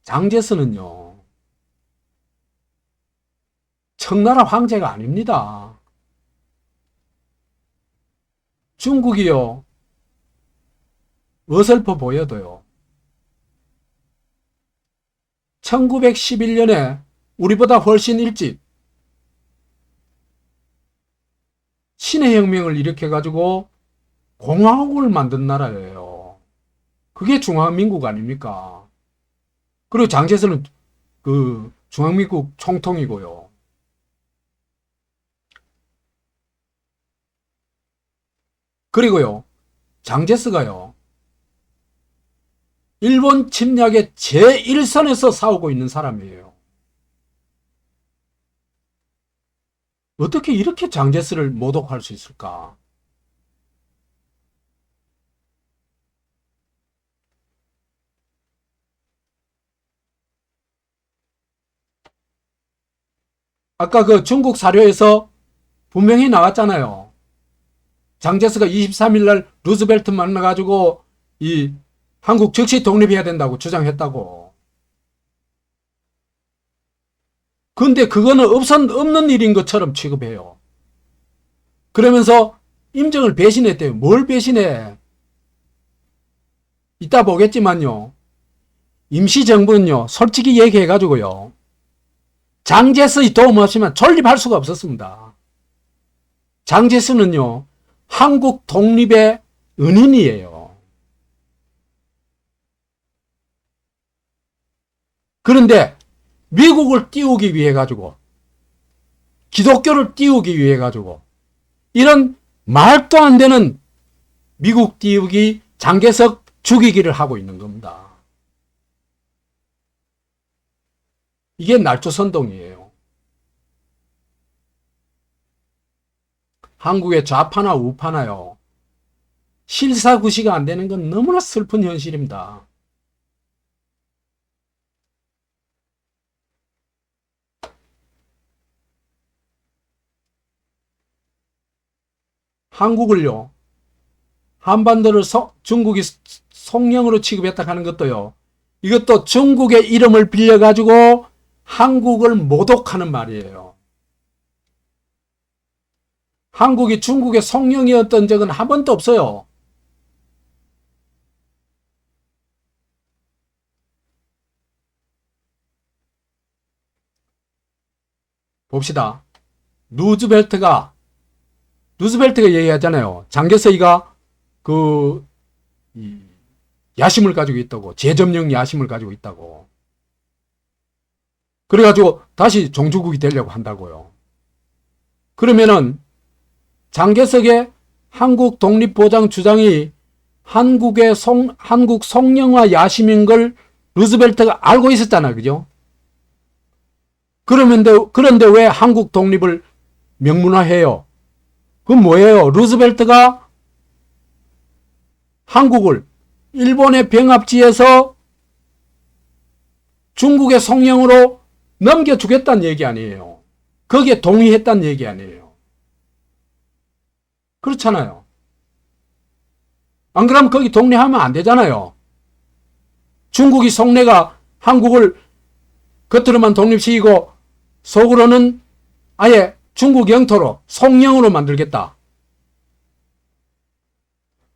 장제스는요, 청나라 황제가 아닙니다. 중국이요, 어설퍼 보여도요, 1911년에 우리보다 훨씬 일찍 신의 혁명을 일으켜가지고 공화국을 만든 나라예요. 그게 중화민국 아닙니까? 그리고 장제스는 그 중화민국 총통이고요. 그리고요, 장제스가요, 일본 침략의 제1선에서 싸우고 있는 사람이에요. 어떻게 이렇게 장제스를 모독할 수 있을까? 아까 그 중국 사료에서 분명히 나왔잖아요. 장제스가 23일 날 루즈벨트 만나가지고 이 한국 즉시 독립해야 된다고 주장했다고. 근데 그거는 없는 일인 것처럼 취급해요. 그러면서 임정을 배신했대요. 뭘 배신해? 이따 보겠지만요. 임시정부는요, 솔직히 얘기해가지고요, 장제스의 도움 없이만 존립할 수가 없었습니다. 장제스는요, 한국 독립의 은인이에요. 그런데 미국을 띄우기 위해 가지고, 기독교를 띄우기 위해 가지고, 이런 말도 안 되는 미국 띄우기, 장개석 죽이기를 하고 있는 겁니다. 이게 날조선동이에요. 한국의 좌파나 우파나요, 실사구시가 안 되는 건 너무나 슬픈 현실입니다. 한국을요, 한반도를 중국이 속령으로 취급했다 하는 것도요, 이것도 중국의 이름을 빌려가지고 한국을 모독하는 말이에요. 한국이 중국의 속령이었던 적은 한 번도 없어요. 봅시다. 루즈벨트가 얘기하잖아요. 장개서이가 그 야심을 가지고 있다고, 재점령 야심을 가지고 있다고. 그래가지고 다시 종주국이 되려고 한다고요. 그러면은 장개석의 한국 독립보장 주장이 한국 성령화 야심인 걸 루즈벨트가 알고 있었잖아요. 그죠? 그런데 왜 한국 독립을 명문화해요? 그건 뭐예요? 루즈벨트가 한국을 일본의 병합지에서 중국의 성령으로 넘겨주겠다는 얘기 아니에요. 거기에 동의했다는 얘기 아니에요. 그렇잖아요. 안 그러면 거기 독립하면 안 되잖아요. 중국이 속내가 한국을 겉으로만 독립시키고 속으로는 아예 중국 영토로, 성령으로 만들겠다.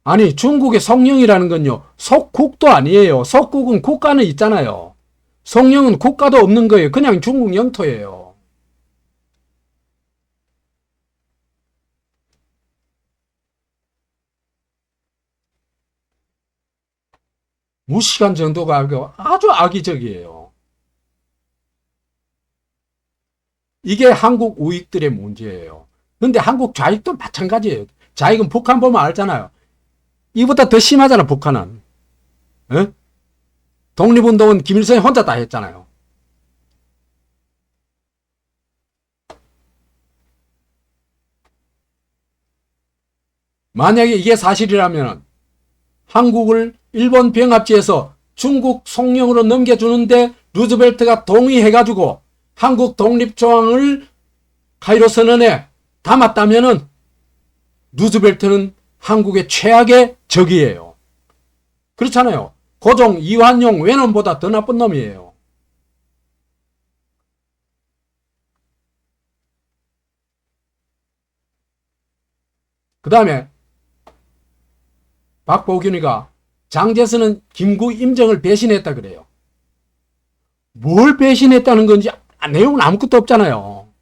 아니, 중국의 성령이라는 건요, 속국도 아니에요. 속국은 국가는 있잖아요. 성령은 국가도 없는 거예요. 그냥 중국 영토예요. 무시간 정도가 아주 악의적이에요. 이게 한국 우익들의 문제예요. 근데 한국 좌익도 마찬가지예요. 좌익은 북한 보면 알잖아요. 이보다 더 심하잖아, 북한은. 에? 독립운동은 김일성이 혼자 다 했잖아요. 만약에 이게 사실이라면 한국을 일본 병합지에서 중국 속령으로 넘겨주는데 루즈벨트가 동의해가지고 한국 독립조항을 카이로 선언에 담았다면은 루즈벨트는 한국의 최악의 적이에요. 그렇잖아요. 고종 이완용 외놈보다 더 나쁜 놈이에요. 그 다음에 박보균이가 장제스는 김구 임정을 배신했다 그래요. 뭘 배신했다는 건지 내용은 아무것도 없잖아요.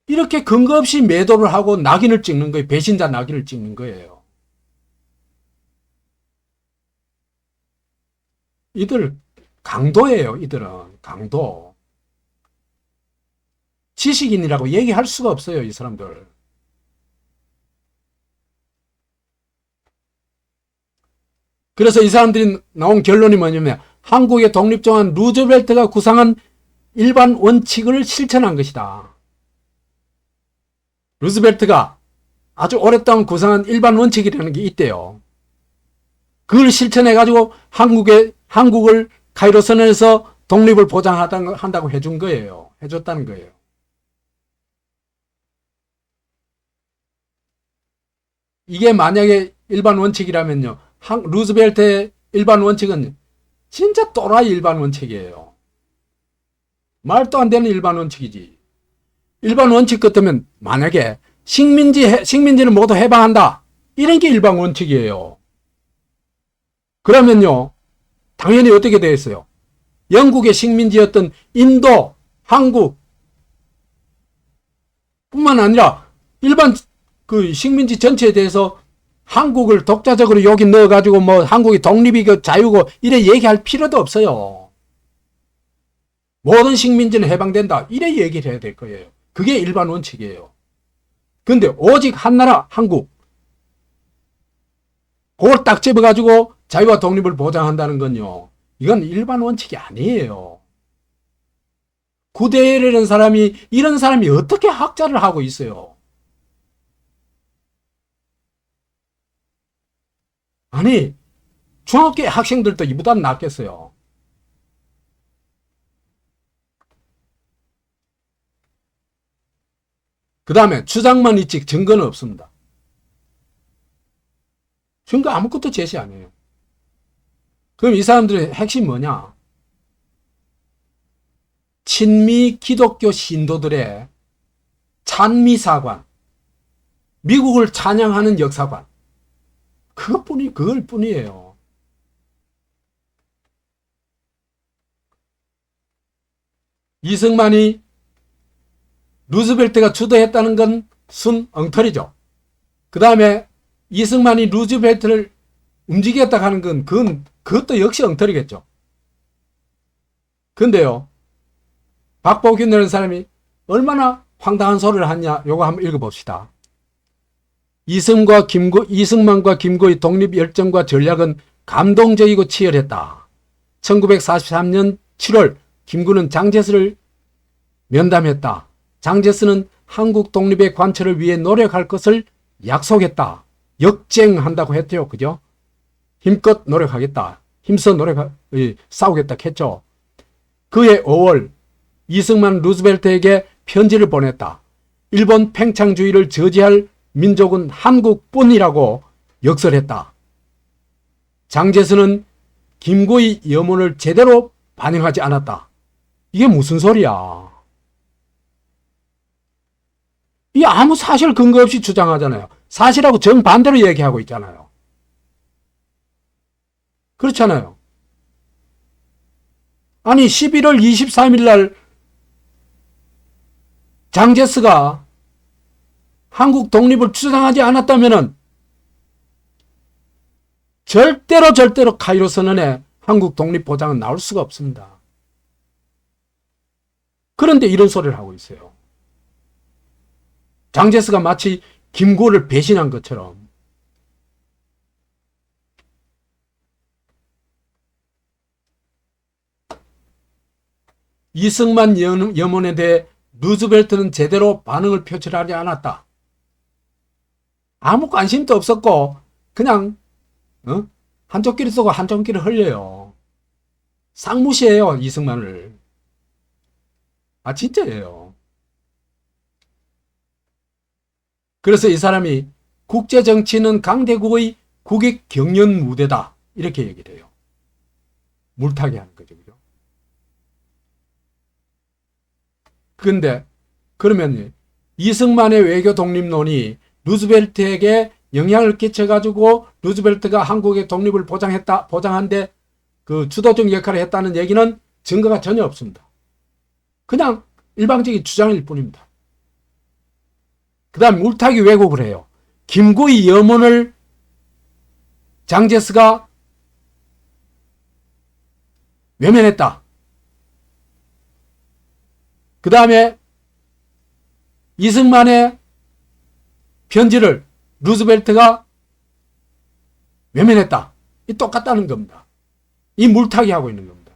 이렇게 근거 없이 매도를 하고 낙인을 찍는 거예요. 배신자 낙인을 찍는 거예요. 이들 강도예요. 이들은 강도. 지식인이라고 얘기할 수가 없어요. 이 사람들. 그래서 이 사람들이 나온 결론이 뭐냐면 한국의 독립정한 루즈벨트가 구상한 일반 원칙을 실천한 것이다. 루즈벨트가 아주 오랫동안 구상한 일반 원칙이라는 게 있대요. 그걸 실천해가지고 한국을 카이로 선언에서 독립을 보장한다고 해준 거예요. 해줬다는 거예요. 이게 만약에 일반 원칙이라면요. 루즈벨트의 일반 원칙은 진짜 또라이 일반 원칙이에요. 말도 안 되는 일반 원칙이지. 일반 원칙 같으면 만약에 식민지는 모두 해방한다. 이런 게 일반 원칙이에요. 그러면요. 당연히 어떻게 되겠어요? 영국의 식민지였던 인도, 한국 뿐만 아니라 일반 그 식민지 전체에 대해서 한국을 독자적으로 여기 넣어가지고 뭐 한국이 독립이 자유고 이래 얘기할 필요도 없어요. 모든 식민지는 해방된다. 이래 얘기를 해야 될 거예요. 그게 일반 원칙이에요. 근데 오직 한나라 한국 그걸 딱 집어가지고 자유와 독립을 보장한다는 건요. 이건 일반 원칙이 아니에요. 구대열이라는 사람이 이런 사람이 어떻게 학자를 하고 있어요? 아니 중학교 학생들도 이보다 낫겠어요. 그 다음에 주장만 있지 증거는 없습니다. 증거 아무것도 제시 안 해요. 그럼 이 사람들의 핵심 뭐냐? 친미 기독교 신도들의 찬미사관, 미국을 찬양하는 역사관, 그걸 뿐이에요. 이승만이 루즈벨트가 주도했다는 건 순 엉터리죠. 그 다음에 이승만이 루즈벨트를 움직였다 하는 건 그것도 역시 엉터리겠죠. 근데요, 박보균이라는 사람이 얼마나 황당한 소리를 하냐, 요거 한번 읽어봅시다. 이승만과 김구의 독립 열정과 전략은 감동적이고 치열했다. 1943년 7월 김구는 장제스를 면담했다. 장제스는 한국 독립의 관철을 위해 노력할 것을 약속했다. 역쟁한다고 했죠. 그죠? 힘껏 노력하겠다. 힘써 싸우겠다 했죠. 그해 5월 이승만 루즈벨트에게 편지를 보냈다. 일본 팽창주의를 저지할 민족은 한국뿐이라고 역설했다. 장제스는 김구의 염원을 제대로 반영하지 않았다. 이게 무슨 소리야? 이 아무 사실 근거 없이 주장하잖아요. 사실하고 정반대로 얘기하고 있잖아요. 그렇잖아요. 아니 11월 23일 날 장제스가 한국 독립을 주장하지 않았다면 절대로 카이로 선언에 한국 독립 보장은 나올 수가 없습니다. 그런데 이런 소리를 하고 있어요. 장제스가 마치 김구를 배신한 것처럼. 이승만 염원에 대해 루즈벨트는 제대로 반응을 표출하지 않았다. 아무 관심도 없었고 그냥 한쪽 귀를 쏘고 한쪽 귀를 흘려요. 쌍무시해요, 이승만을. 아, 진짜예요. 그래서 이 사람이 국제정치는 강대국의 국익 경연 무대다, 이렇게 얘기를 해요. 물타기 하는 거죠. 그죠? 그런데 그러면 이승만의 외교 독립론이 루즈벨트에게 영향을 끼쳐가지고 루즈벨트가 한국의 독립을 보장한데 그 주도적 역할을 했다는 얘기는 증거가 전혀 없습니다. 그냥 일방적인 주장일 뿐입니다. 그 다음 물타기 왜곡을 해요. 김구의 염원을 장제스가 외면했다. 그 다음에 이승만의 편지를 루즈벨트가 외면했다. 이 똑같다는 겁니다. 이 물타기 하고 있는 겁니다.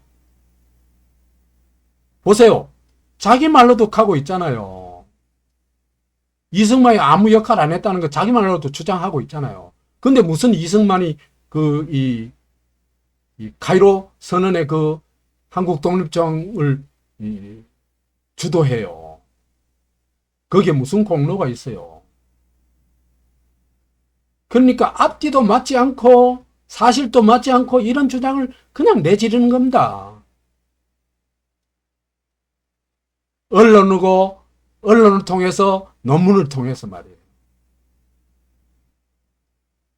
보세요. 자기 말로도 하고 있잖아요. 이승만이 아무 역할 안 했다는 거 자기 말로도 주장하고 있잖아요. 근데 무슨 이승만이 이 카이로 선언의 그 한국 독립정을 주도해요. 거기에 무슨 공로가 있어요. 그러니까 앞뒤도 맞지 않고 사실도 맞지 않고 이런 주장을 그냥 내지르는 겁니다. 언론을 통해서 논문을 통해서 말이에요.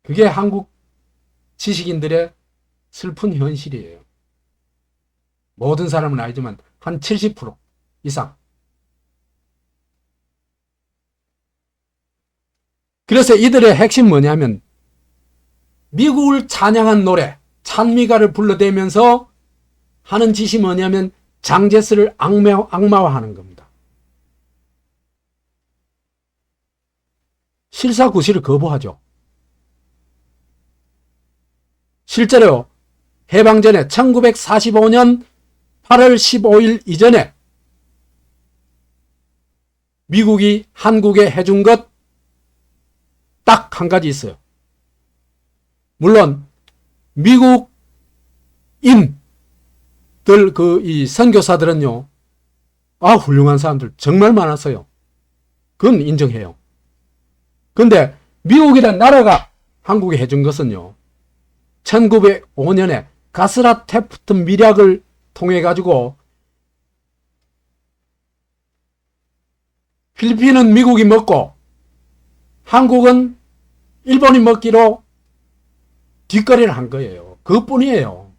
그게 한국 지식인들의 슬픈 현실이에요. 모든 사람은 아니지만 한 70% 이상. 그래서 이들의 핵심 뭐냐면 미국을 찬양한 노래 찬미가를 불러대면서 하는 짓이 뭐냐면 장제스를 악마화하는 겁니다. 실사구시를 거부하죠. 실제로 해방 전에 1945년 8월 15일 이전에 미국이 한국에 해준 것 딱 한 가지 있어요. 물론 미국인들 이 선교사들은요, 훌륭한 사람들 정말 많았어요. 그건 인정해요. 근데 미국이라는 나라가 한국에 해준 것은요, 1905년에 가스라 테프트 밀약을 통해 가지고 필리핀은 미국이 먹고 한국은 일본이 먹기로 뒷거리를 한 거예요. 그것뿐이에요.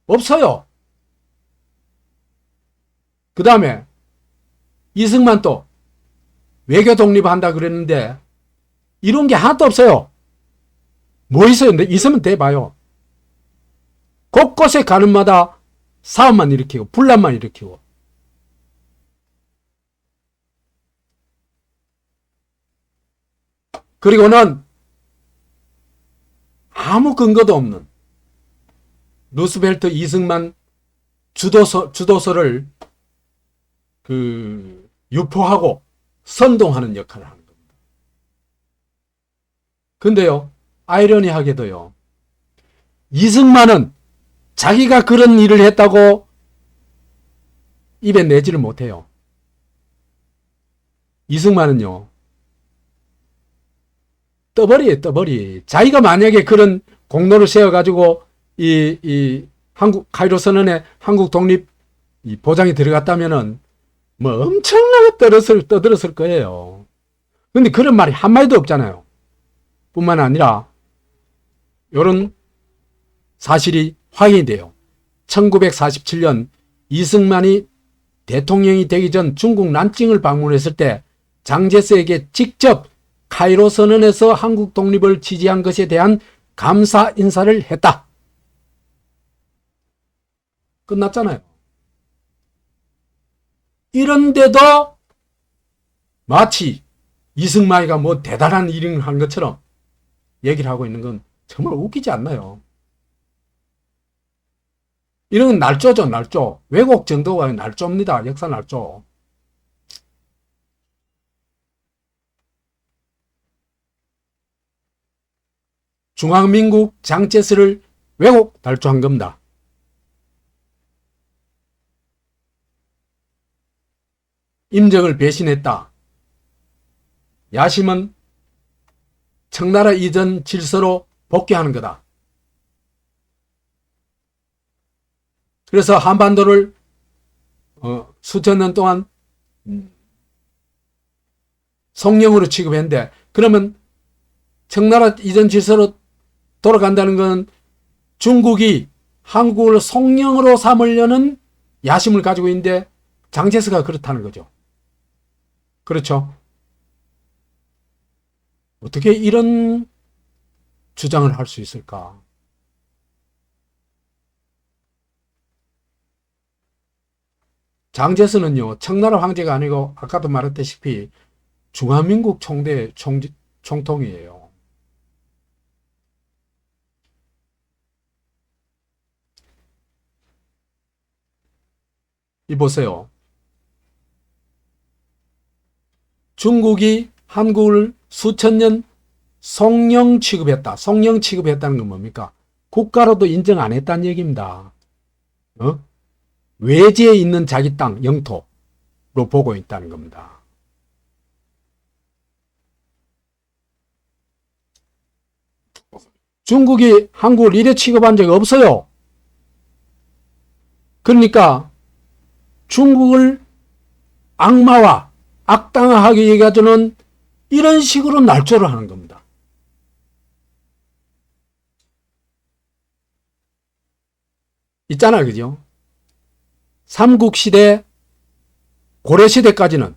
없어요. 그 다음에 이승만 또 외교 독립한다 그랬는데 이런 게 하나도 없어요. 뭐 있어요? 있으면 대봐요. 곳곳에 가는 마다 싸움만 일으키고 분란만 일으키고. 그리고는 아무 근거도 없는 루스벨트 이승만 주도서를 유포하고 선동하는 역할을 하는 겁니다. 근데요, 아이러니하게도요, 이승만은 자기가 그런 일을 했다고 입에 내지를 못해요. 이승만은요, 떠버리에요, 떠버리. 자기가 만약에 그런 공로를 세워가지고 한국 카이로 선언에 한국 독립 보장이 들어갔다면은 뭐 엄청나게 떠들었을 거예요. 근데 그런 말이 한마디도 없잖아요. 뿐만 아니라 이런 사실이 확인이 돼요. 1947년 이승만이 대통령이 되기 전 중국 난징을 방문했을 때 장제스에게 직접 카이로 선언에서 한국 독립을 지지한 것에 대한 감사 인사를 했다. 끝났잖아요. 이런데도 마치 이승만이가 뭐 대단한 일을 한 것처럼 얘기를 하고 있는 건 정말 웃기지 않나요? 이런 건 날조죠, 날조. 왜곡 정도가 날조입니다. 역사 날조. 중화민국 장제스를 왜곡 날조한 겁니다. 임정을 배신했다. 야심은 청나라 이전 질서로 복귀하는 거다. 그래서 한반도를 수천 년 동안 성령으로 취급했는데, 그러면 청나라 이전 질서로 돌아간다는 건 중국이 한국을 성령으로 삼으려는 야심을 가지고 있는데 장제스가 그렇다는 거죠. 그렇죠? 어떻게 이런 주장을 할 수 있을까? 장제스는요, 청나라 황제가 아니고 아까도 말했다시피 중화민국 총통이에요. 이 보세요. 중국이 한국을 수천 년 성령 취급했다. 성령 취급했다는 건 뭡니까? 국가로도 인정 안 했다는 얘기입니다. 외지에 있는 자기 땅, 영토로 보고 있다는 겁니다. 중국이 한국을 이래 취급한 적이 없어요. 그러니까 중국을 악마와 악당하게 얘기하자는 이런 식으로 날조를 하는 겁니다. 있잖아, 그죠? 삼국시대, 고려시대까지는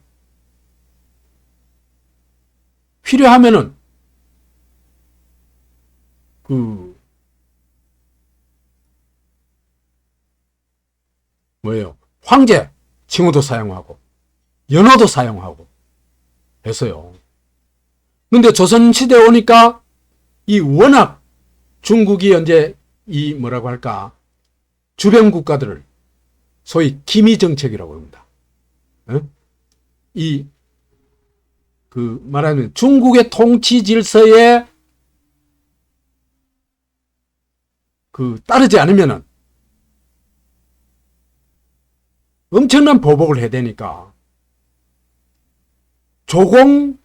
필요하면은 황제 칭호도 사용하고 연호도 사용하고 했어요. 근데 조선시대 오니까 이 워낙 중국이 이제 이 뭐라고 할까, 주변 국가들을 소위 기미 정책이라고 합니다. 말하자면 중국의 통치 질서에 따르지 않으면은 엄청난 보복을 해야 되니까 조공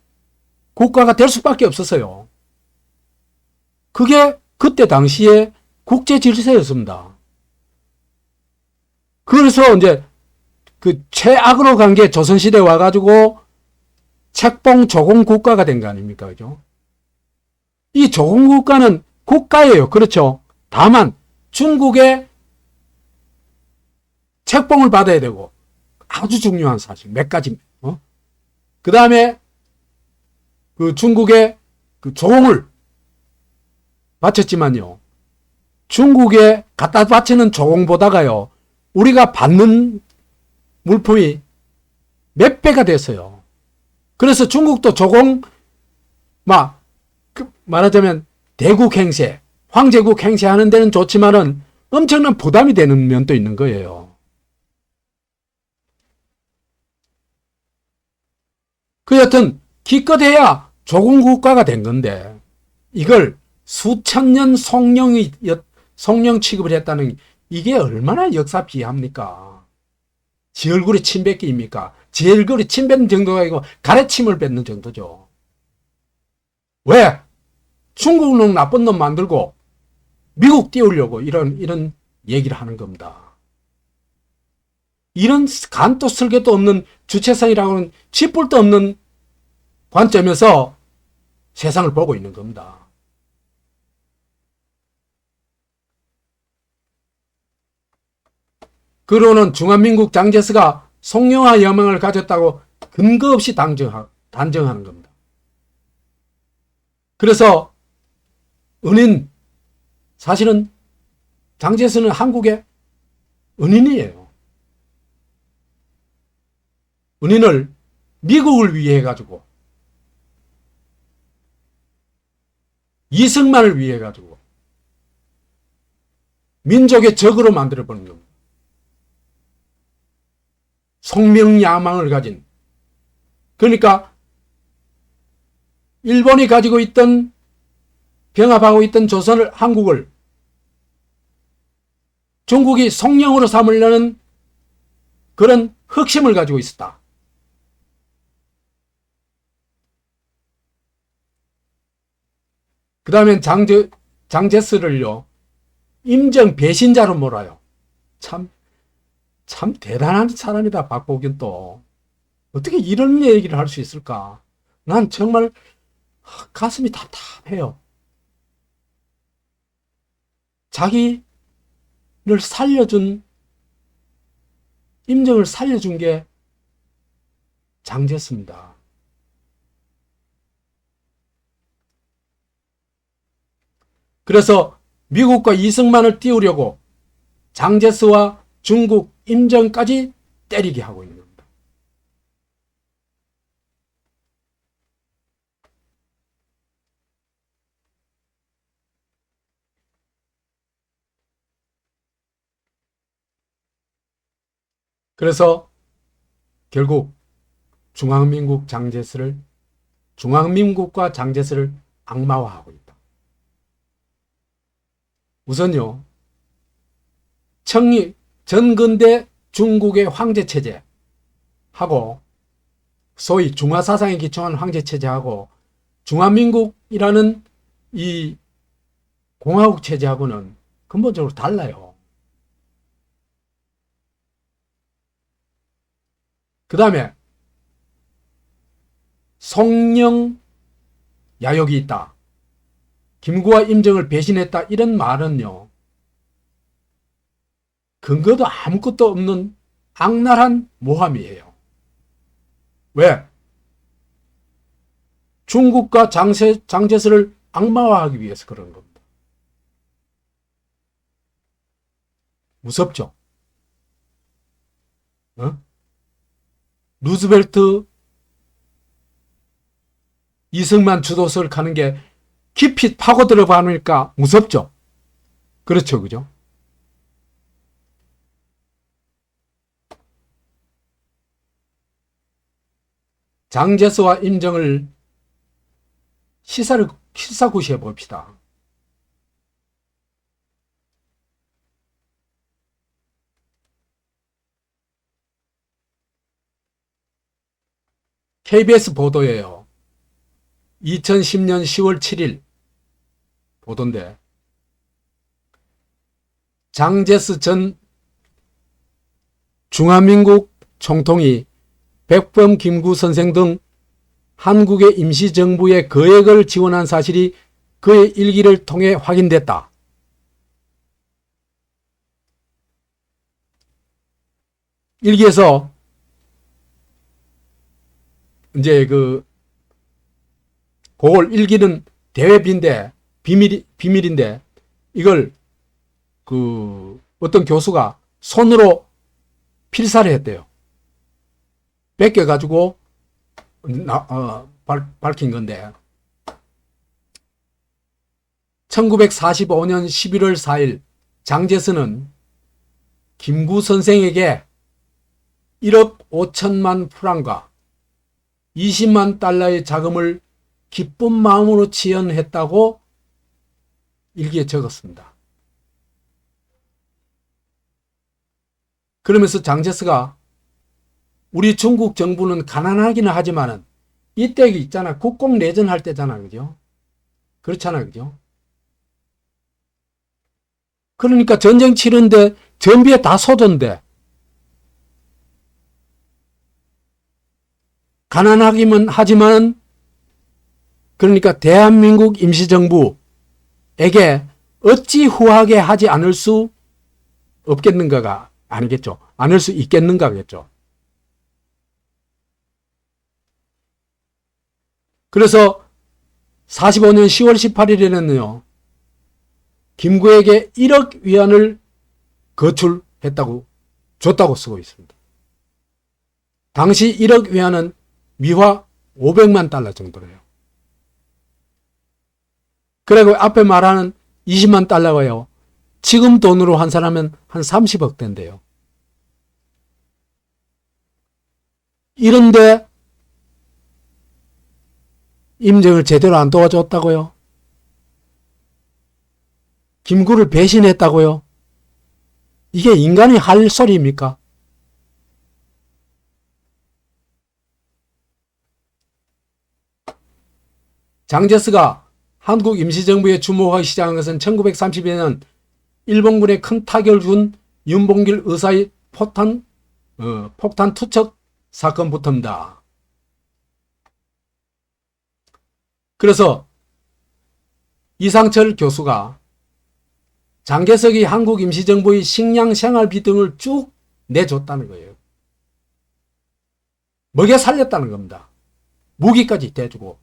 국가가 될 수밖에 없었어요. 그게 그때 당시에 국제 질서였습니다. 그래서 이제 그 최악으로 간 게 조선시대 와가지고 책봉 조공 국가가 된 거 아닙니까? 그죠? 이 조공 국가는 국가예요. 그렇죠? 다만 중국의 책봉을 받아야 되고, 아주 중요한 사실 몇 가지. 그 다음에 그 중국의 그 조공을 바쳤지만요, 중국에 갖다 바치는 조공보다가요, 우리가 받는 물품이 몇 배가 됐어요. 그래서 중국도 조공, 말하자면 대국 행세, 황제국 행세하는 데는 좋지만은 엄청난 부담이 되는 면도 있는 거예요. 그 여튼 기껏해야 조공국가가 된 건데 이걸 수천 년 성령 취급을 했다는, 이게 얼마나 역사 비하합니까? 지 얼굴에 침 뱉기입니까? 지 얼굴에 침 뱉는 정도가 아니고 가래침을 뱉는 정도죠. 왜? 중국은 나쁜 놈 만들고 미국 띄우려고 이런 얘기를 하는 겁니다. 이런 간도 설계도 없는 주체성이라고는 쥐뿔도 없는 관점에서 세상을 보고 있는 겁니다. 그로는 중화민국 장제스가 송영화 여명을 가졌다고 근거 없이 단정하는 겁니다. 그래서 사실은 장제스는 한국의 은인이에요. 은인을 미국을 위해 해가지고, 이승만을 위해 해가지고, 민족의 적으로 만들어버린 겁니다. 송명야망을 가진, 그러니까 일본이 가지고 있던, 병합하고 있던 한국을 중국이 송영으로 삼으려는 그런 흑심을 가지고 있었다. 그 다음에 장제스를요, 임정 배신자로 몰아요. 참 대단한 사람이다, 박보균 또. 어떻게 이런 얘기를 할 수 있을까? 난 정말 가슴이 답답해요. 자기를 살려준, 임정을 살려준 게 장제스입니다. 그래서 미국과 이승만을 띄우려고 장제스와 중국 임정까지 때리게 하고 있는 겁니다. 그래서 결국 중華民国장제스를 악마화하고 있다. 우선요, 전근대 중국의 황제체제하고 소위 중화사상에 기초한 황제체제하고 중화민국이라는 이 공화국체제하고는 근본적으로 달라요. 그 다음에 송영 야욕이 있다, 김구와 임정을 배신했다, 이런 말은요, 근거도 아무것도 없는 악랄한 모함이에요. 왜? 중국과 장제스를 악마화하기 위해서 그런 겁니다. 무섭죠? 루즈벨트, 이승만 주도설 가는 게 깊이 파고 들어가니까 무섭죠? 그렇죠, 그죠? 장제스와 임정을 시사구시해 봅시다. KBS 보도예요. 2010년 10월 7일 보도인데, 장제스 전 중화민국 총통이 백범, 김구 선생 등 한국의 임시정부에 거액을 지원한 사실이 그의 일기를 통해 확인됐다. 일기에서 이제 그걸, 일기는 대외비인데 비밀인데 이걸 어떤 교수가 손으로 필사를 했대요. 뺏겨가지고 밝힌 건데, 1945년 11월 4일 장제스는 김구 선생에게 1억 5천만 프랑과 20만 달러의 자금을 기쁜 마음으로 지원했다고 일기에 적었습니다. 그러면서 장제스가 우리 중국 정부는 가난하기는 하지만은 이때 있잖아, 국공내전 할 때잖아, 그죠? 그렇잖아, 그죠? 그러니까 전쟁 치는데 전비에 다 쏟은데, 가난하기만 하지만 그러니까 대한민국 임시정부에게 어찌 후하게 하지 않을 수 없겠는가가 아니겠죠. 않을 수 있겠는가겠죠. 그래서 45년 10월 18일에는요. 김구에게 1억 위안을 줬다고 쓰고 있습니다. 당시 1억 위안은 미화 500만 달러 정도래요. 그리고 앞에 말하는 20만 달러가요. 지금 돈으로 환산하면 한 30억 된대요. 이런데 임정을 제대로 안 도와줬다고요? 김구를 배신했다고요? 이게 인간이 할 소리입니까? 장제스가 한국 임시정부에 주목하기 시작한 것은 1932년 일본군에 큰 타격을 준 윤봉길 의사의 폭탄 투척 사건부터입니다. 그래서 이상철 교수가 장개석이 한국 임시정부의 식량 생활비 등을 쭉 내줬다는 거예요. 먹여 살렸다는 겁니다. 무기까지 대주고.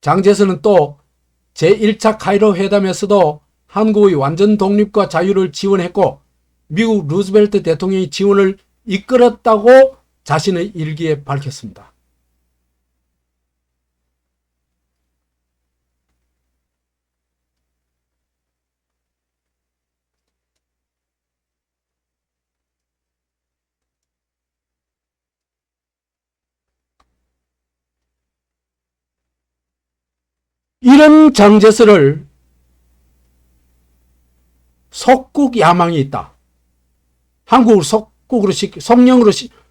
장제스는 또 제1차 카이로 회담에서도 한국의 완전 독립과 자유를 지원했고 미국 루즈벨트 대통령의 지원을 이끌었다고 자신의 일기에 밝혔습니다. 이런 장제스를 속국 야망이 있다. 한국을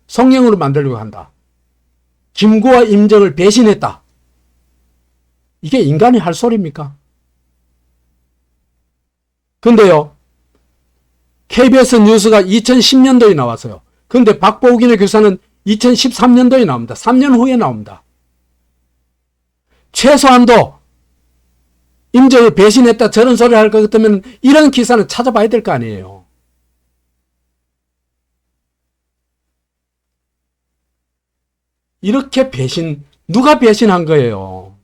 성령으로 만들려고 한다. 김구와 임정을 배신했다. 이게 인간이 할 소리입니까? 근데요, KBS 뉴스가 2010년도에 나왔어요. 근데 박보균의 교사는 2013년도에 나옵니다. 3년 후에 나옵니다. 최소한도 임정을 배신했다 저런 소리 할 것 같으면 이런 기사는 찾아봐야 될 거 아니에요. 이렇게 누가 배신한 거예요?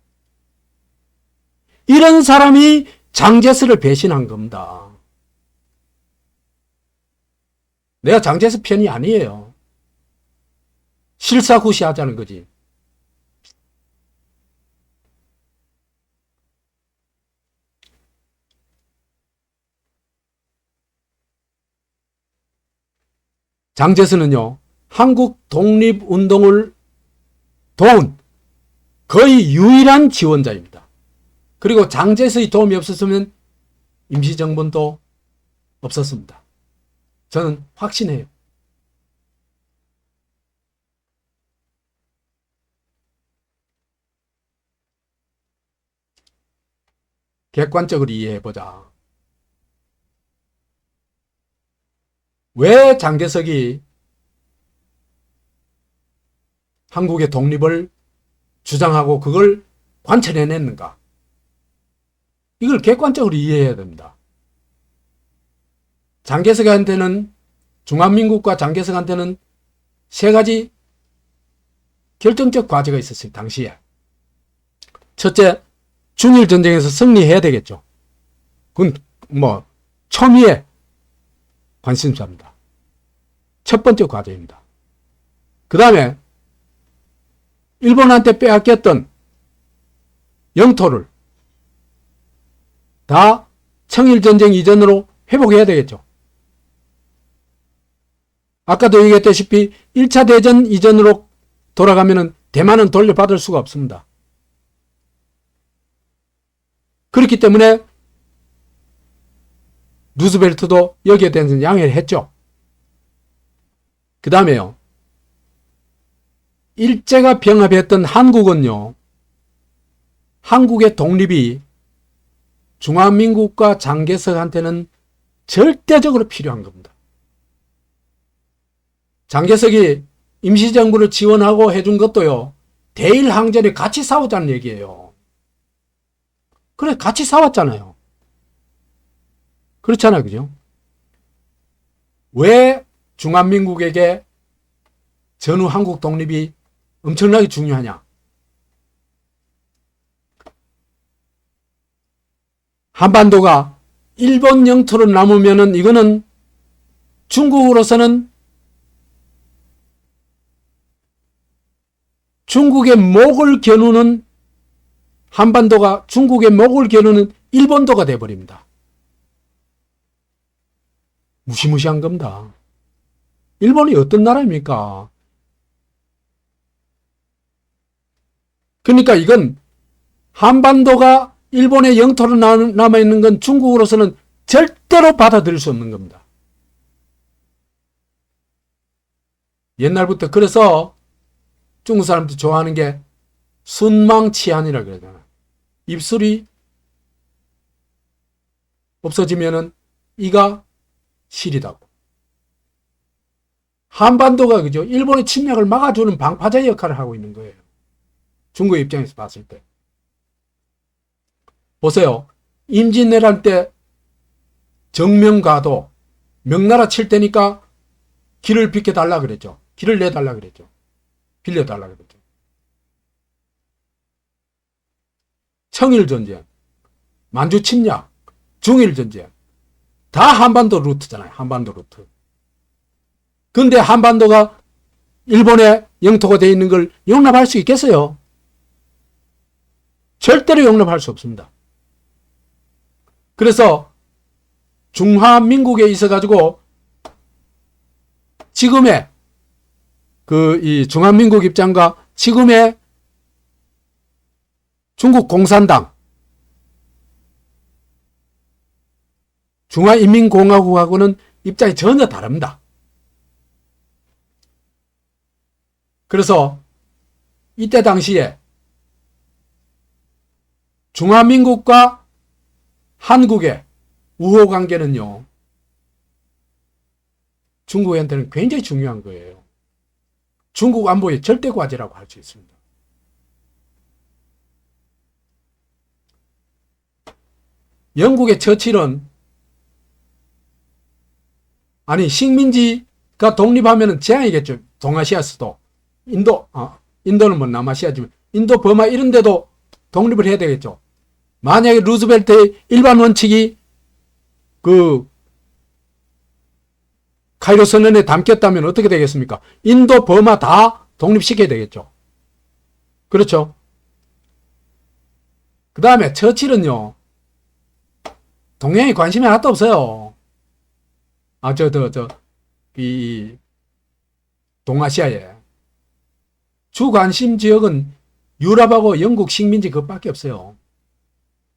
이런 사람이 장제스를 배신한 겁니다. 내가 장제스 편이 아니에요. 실사구시하자는 거지. 장제스는요, 한국 독립운동을 도운 거의 유일한 지원자입니다. 그리고 장제스의 도움이 없었으면 임시정부도 없었습니다. 저는 확신해요. 객관적으로 이해해보자. 왜 장제석이 한국의 독립을 주장하고 그걸 관철해냈는가? 이걸 객관적으로 이해해야 됩니다. 장개석한테는 중화민국과 장개석한테는 세 가지 결정적 과제가 있었어요. 당시에. 첫째, 중일전쟁에서 승리해야 되겠죠. 그건 초미의 관심사입니다. 첫 번째 과제입니다. 그 다음에 일본한테 빼앗겼던 영토를 다 청일전쟁 이전으로 회복해야 되겠죠. 아까도 얘기했다시피 1차 대전 이전으로 돌아가면 대만은 돌려받을 수가 없습니다. 그렇기 때문에 루즈벨트도 여기에 대해서 양해를 했죠. 그 다음에요. 일제가 병합했던 한국은요. 한국의 독립이 중화민국과 장개석한테는 절대적으로 필요한 겁니다. 장개석이 임시정부를 지원하고 해준 것도요, 대일 항전에 같이 싸웠다는 얘기예요. 그래, 같이 싸웠잖아요. 그렇잖아요. 그죠? 왜 중화민국에게 전후 한국 독립이 엄청나게 중요하냐? 한반도가 일본 영토로 남으면은 이거는 중국으로서는 중국의 목을 겨누는, 한반도가 중국의 목을 겨누는 일본도가 되어버립니다. 무시무시한 겁니다. 일본이 어떤 나라입니까? 그러니까 이건 한반도가 일본의 영토로 남아있는 건 중국으로서는 절대로 받아들일 수 없는 겁니다. 옛날부터 그래서 중국 사람들이 좋아하는 게 순망치안이라고 그러잖아요. 입술이 없어지면은 이가 시리다고. 한반도가 그죠? 일본의 침략을 막아주는 방파제 역할을 하고 있는 거예요. 중국의 입장에서 봤을 때. 보세요. 임진왜란 때 정명가도 명나라 칠 때니까 길을 비켜달라 그랬죠. 길을 내달라 그랬죠. 빌려달라 그랬죠. 청일전쟁, 만주침략, 중일전쟁 다 한반도 루트잖아요. 한반도 루트. 근데 한반도가 일본의 영토가 되어 있는 걸 용납할 수 있겠어요? 절대로 용납할 수 없습니다. 그래서 중화민국에 있어가지고 지금의 이 중화민국 입장과 지금의 중국 공산당, 중화인민공화국하고는 입장이 전혀 다릅니다. 그래서 이때 당시에 중화민국과 한국의 우호관계는요, 중국한테는 굉장히 중요한 거예요. 중국 안보의 절대과제라고 할 수 있습니다. 영국의 처칠은 아니 식민지가 독립하면 재앙이겠죠. 동아시아 수도 인도는 뭐 남아시아지만 인도 버마 이런 데도 독립을 해야 되겠죠. 만약에 루즈벨트의 일반 원칙이 그 카이로 선언에 담겼다면 어떻게 되겠습니까? 인도 버마 다 독립시켜야 되겠죠. 그렇죠. 그 다음에 처칠은요, 동양에 관심이 하나도 없어요. 이 동아시아에 주 관심 지역은 유럽하고 영국 식민지 그것밖에 없어요.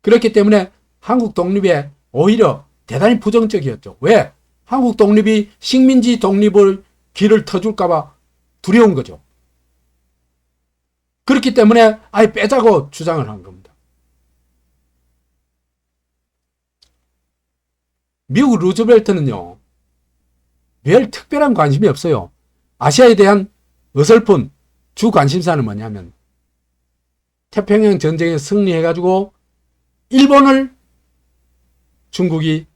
그렇기 때문에 한국 독립에 오히려 대단히 부정적이었죠. 왜? 한국 독립이 식민지 독립을 길을 터줄까봐 두려운 거죠. 그렇기 때문에 아예 빼자고 주장을 한 겁니다. 미국 루즈벨트는요, 별 특별한 관심이 없어요. 아시아에 대한 어설픈 주 관심사는 뭐냐면 태평양 전쟁에 승리해가지고 일본을 중국이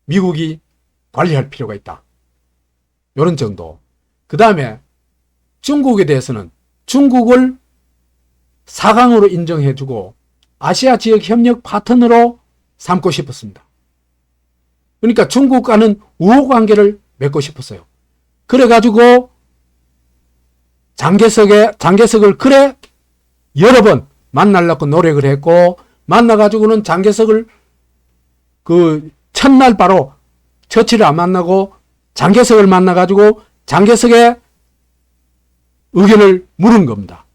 미국이 관리할 필요가 있다. 이런 정도. 그 다음에 중국에 대해서는 중국을 4강으로 인정해주고 아시아 지역 협력 파트너로 삼고 싶었습니다. 그러니까 중국과는 우호관계를 맺고 싶었어요. 그래가지고 장개석을 그래 여러 번 만나려고 노력을 했고, 만나가지고는 장개석을 그 첫날 바로 처치를 안 만나고 장개석을 만나가지고 장개석의 의견을 물은 겁니다.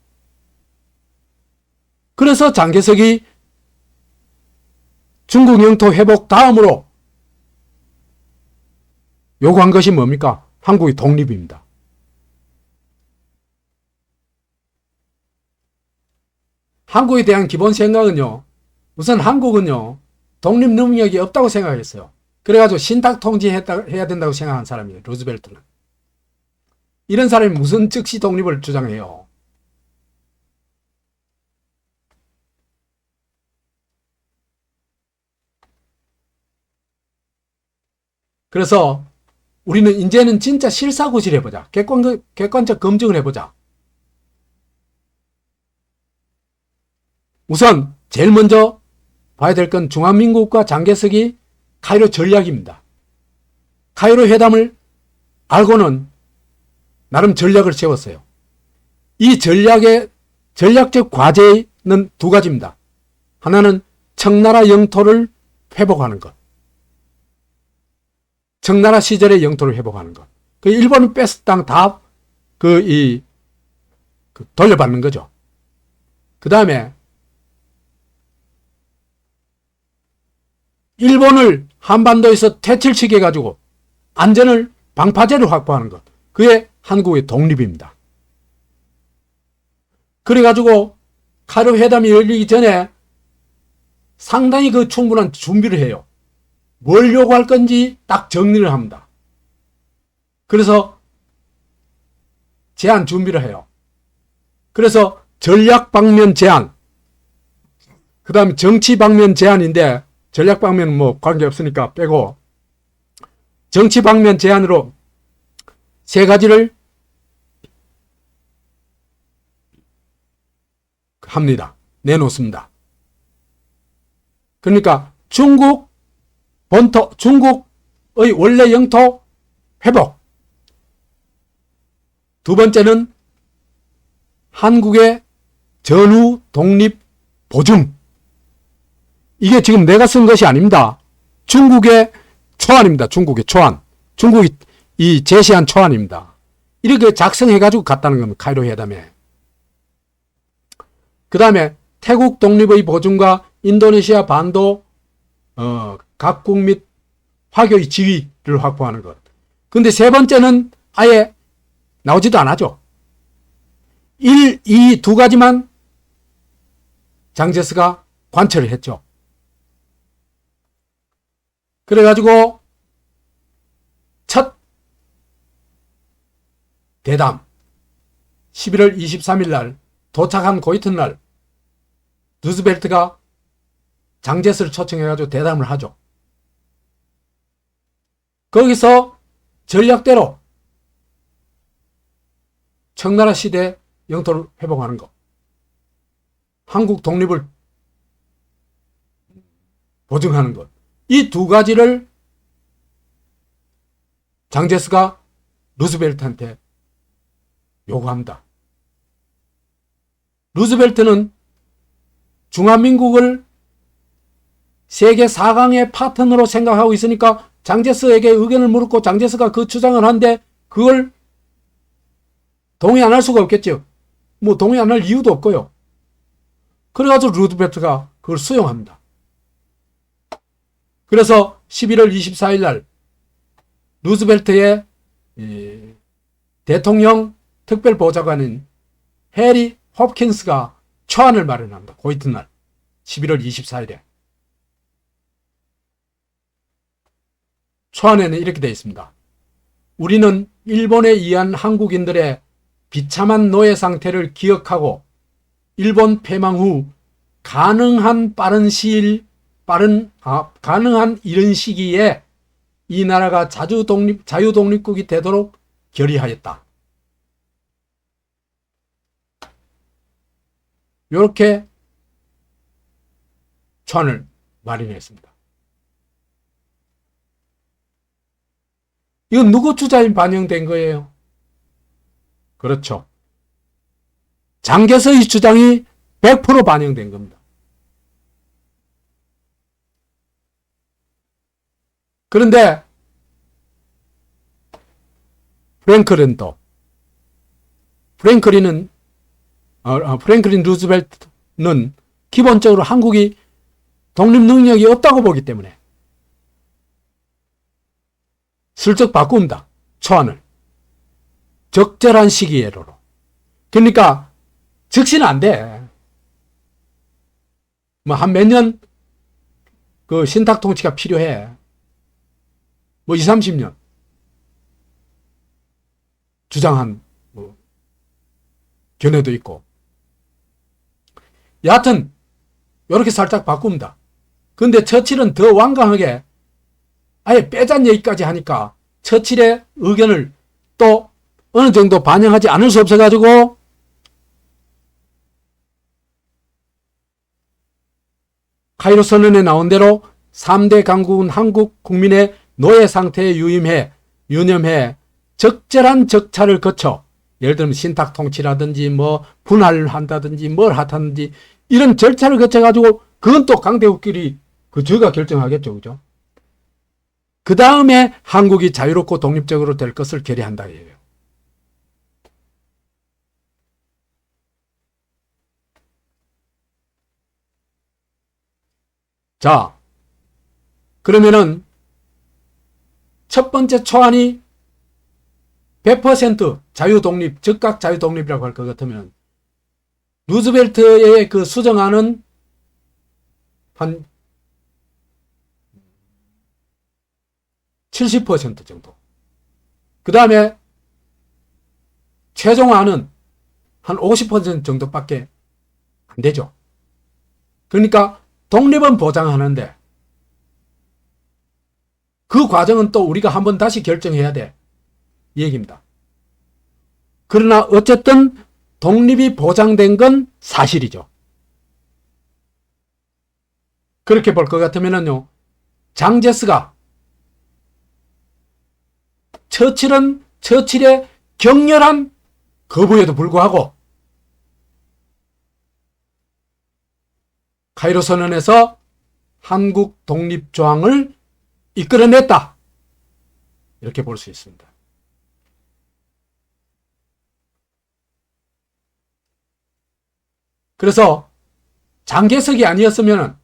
그래서 장개석이 중국 영토 회복 다음으로 요구한 것이 뭡니까? 한국의 독립입니다. 한국에 대한 기본 생각은요, 우선 한국은요, 독립 능력이 없다고 생각했어요. 그래가지고 신탁 통치해야 된다고 생각한 사람이에요, 루즈벨트는. 이런 사람이 무슨 즉시 독립을 주장해요? 그래서 우리는 이제는 진짜 실사고시를 해보자. 객관적 검증을 해보자. 우선 제일 먼저 봐야 될 건 중화민국과 장개석이 카이로 전략입니다. 카이로 회담을 알고는 나름 전략을 세웠어요. 이 전략의 전략적 과제는 두 가지입니다. 하나는 청나라 영토를 회복하는 것. 청나라 시절의 영토를 회복하는 것. 그 일본이 뺏은 땅 다 돌려받는 거죠. 그 다음에 일본을 한반도에서 퇴출시켜 가지고 안전을 방파제를 확보하는 것. 그게 한국의 독립입니다. 그래가지고 카이로 회담이 열리기 전에 상당히 그 충분한 준비를 해요. 뭘 요구할 건지 딱 정리를 합니다. 그래서 제안 준비를 해요. 그래서 전략 방면 제안, 그 다음에 정치 방면 제안인데 전략 방면은 뭐 관계없으니까 빼고 정치 방면 제안으로 세 가지를 합니다. 내놓습니다. 그러니까 중국의 원래 영토 회복. 두 번째는 한국의 전후 독립 보증. 이게 지금 내가 쓴 것이 아닙니다. 중국의 초안입니다. 중국의 초안. 중국이 이 제시한 초안입니다. 이렇게 작성해가지고 갔다는 겁니다. 카이로 회담에. 그 다음에 태국 독립의 보증과 인도네시아 반도 각국 및 화교의 지위를 확보하는 것. 근데 세 번째는 아예 나오지도 않았죠. 1, 2 두 가지만 장제스가 관철을 했죠. 그래가지고 첫 대담 11월 23일 날 도착한 그 이튿날 루즈벨트가 장제스를 초청해가지고 대담을 하죠. 거기서 전략대로 청나라 시대 영토를 회복하는 것, 한국 독립을 보증하는 것, 이 두 가지를 장제스가 루즈벨트한테 요구합니다. 루즈벨트는 중화민국을 세계 4강의 파트너로 생각하고 있으니까 장제스에게 의견을 물었고 장제스가 그 주장을 하는데 그걸 동의 안 할 수가 없겠죠. 뭐 동의 안 할 이유도 없고요. 그래가지고 루즈벨트가 그걸 수용합니다. 그래서 11월 24일 날 루즈벨트의 대통령 특별보좌관인 해리 홉킨스가 초안을 마련합니다. 그 이튿날 11월 24일에. 초안에는 이렇게 되어 있습니다. 우리는 일본에 의한 한국인들의 비참한 노예 상태를 기억하고 일본 패망 후 가능한 이른 시기에 이 나라가 자유독립국이 되도록 결의하였다. 이렇게 초안을 마련했습니다. 이건 누구 주장이 반영된 거예요? 그렇죠. 장개서의 주장이 100% 반영된 겁니다. 그런데 프랭클린 루즈벨트는 기본적으로 한국이 독립 능력이 없다고 보기 때문에 슬쩍 바꾼다. 초안을. 적절한 시기로. 그러니까 즉시는 안 돼. 뭐 한 몇 년 그 신탁 통치가 필요해. 뭐 20, 30년. 주장한 견해도 있고. 여하튼 이렇게 살짝 바꿉니다. 근데 처칠은 더 완강하게 아예 빼잔 얘기까지 하니까 처칠의 의견을 또 어느 정도 반영하지 않을 수 없어가지고 카이로 선언에 나온 대로 3대 강국은 한국 국민의 노예 상태에 유념해 적절한 절차를 거쳐, 예를 들면 신탁 통치라든지 뭐 분할을 한다든지 뭘 하든지 이런 절차를 거쳐가지고, 그건 또 강대국끼리 저희가 결정하겠죠. 그죠? 그 다음에 한국이 자유롭고 독립적으로 될 것을 결의한다 이에요. 자, 그러면은 첫 번째 초안이 100% 자유독립, 즉각 자유독립이라고 할 것 같으면 루즈벨트의 그 수정안은 한 70% 정도. 그 다음에 최종안은 한 50% 정도밖에 안 되죠. 그러니까 독립은 보장하는데 그 과정은 또 우리가 한번 다시 결정해야 돼. 이 얘기입니다. 그러나 어쨌든 독립이 보장된 건 사실이죠. 그렇게 볼 것 같으면요, 장제스가 처칠의 격렬한 거부에도 불구하고 카이로 선언에서 한국 독립 조항을 이끌어냈다. 이렇게 볼 수 있습니다. 그래서 장개석이 아니었으면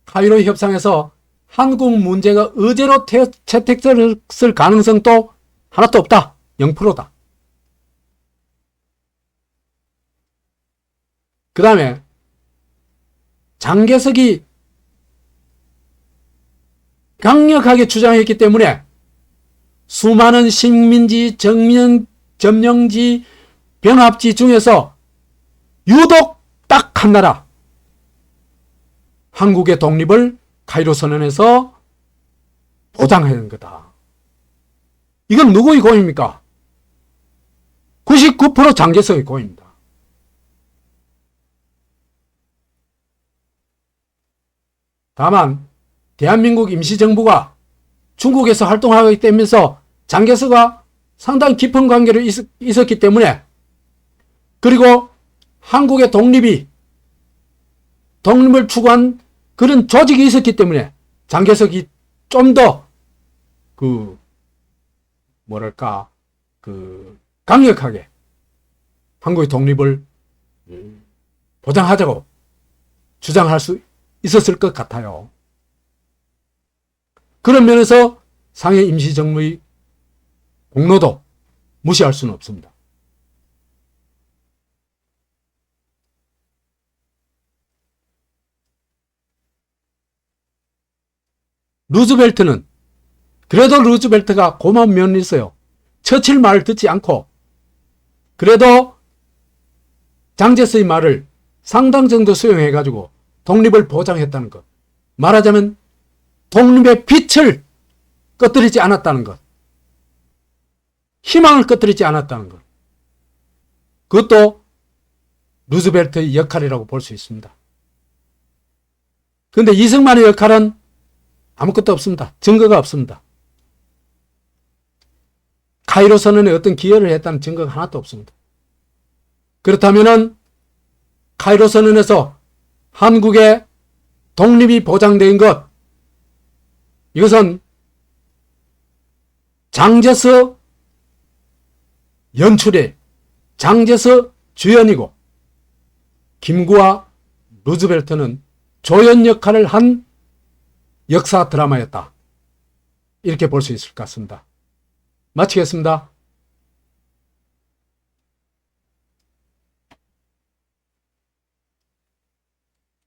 카이로 협상에서 한국 문제가 의제로 채택됐을 가능성도 하나도 없다. 0%다. 그 다음에 장개석이 강력하게 주장했기 때문에 수많은 식민지, 점령지, 병합지 중에서 유독 딱 한 나라, 한국의 독립을 카이로 선언에서 보장하는 거다. 이건 누구의 고의입니까? 99% 장제석의 고의입니다. 다만 대한민국 임시정부가 중국에서 활동하기 때문에 장제석과 상당히 깊은 관계를 있었기 때문에, 그리고 한국의 독립을 추구한 그런 조직이 있었기 때문에 장개석이 좀 더 강력하게 한국의 독립을 보장하자고 주장할 수 있었을 것 같아요. 그런 면에서 상해 임시정부의 공로도 무시할 수는 없습니다. 루즈벨트는, 그래도 루즈벨트가 고마운 면이 있어요. 처칠 말을 듣지 않고 그래도 장제스의 말을 상당 정도 수용해가지고 독립을 보장했다는 것. 말하자면 독립의 빛을 꺼뜨리지 않았다는 것. 희망을 꺼뜨리지 않았다는 것. 그것도 루즈벨트의 역할이라고 볼 수 있습니다. 그런데 이승만의 역할은 아무것도 없습니다. 증거가 없습니다. 카이로 선언에 어떤 기여를 했다는 증거가 하나도 없습니다. 그렇다면은 카이로 선언에서 한국의 독립이 보장된 것, 이것은 장제스 연출의 장제스 주연이고 김구와 루즈벨트는 조연 역할을 한 역사 드라마였다. 이렇게 볼 수 있을 것 같습니다. 마치겠습니다.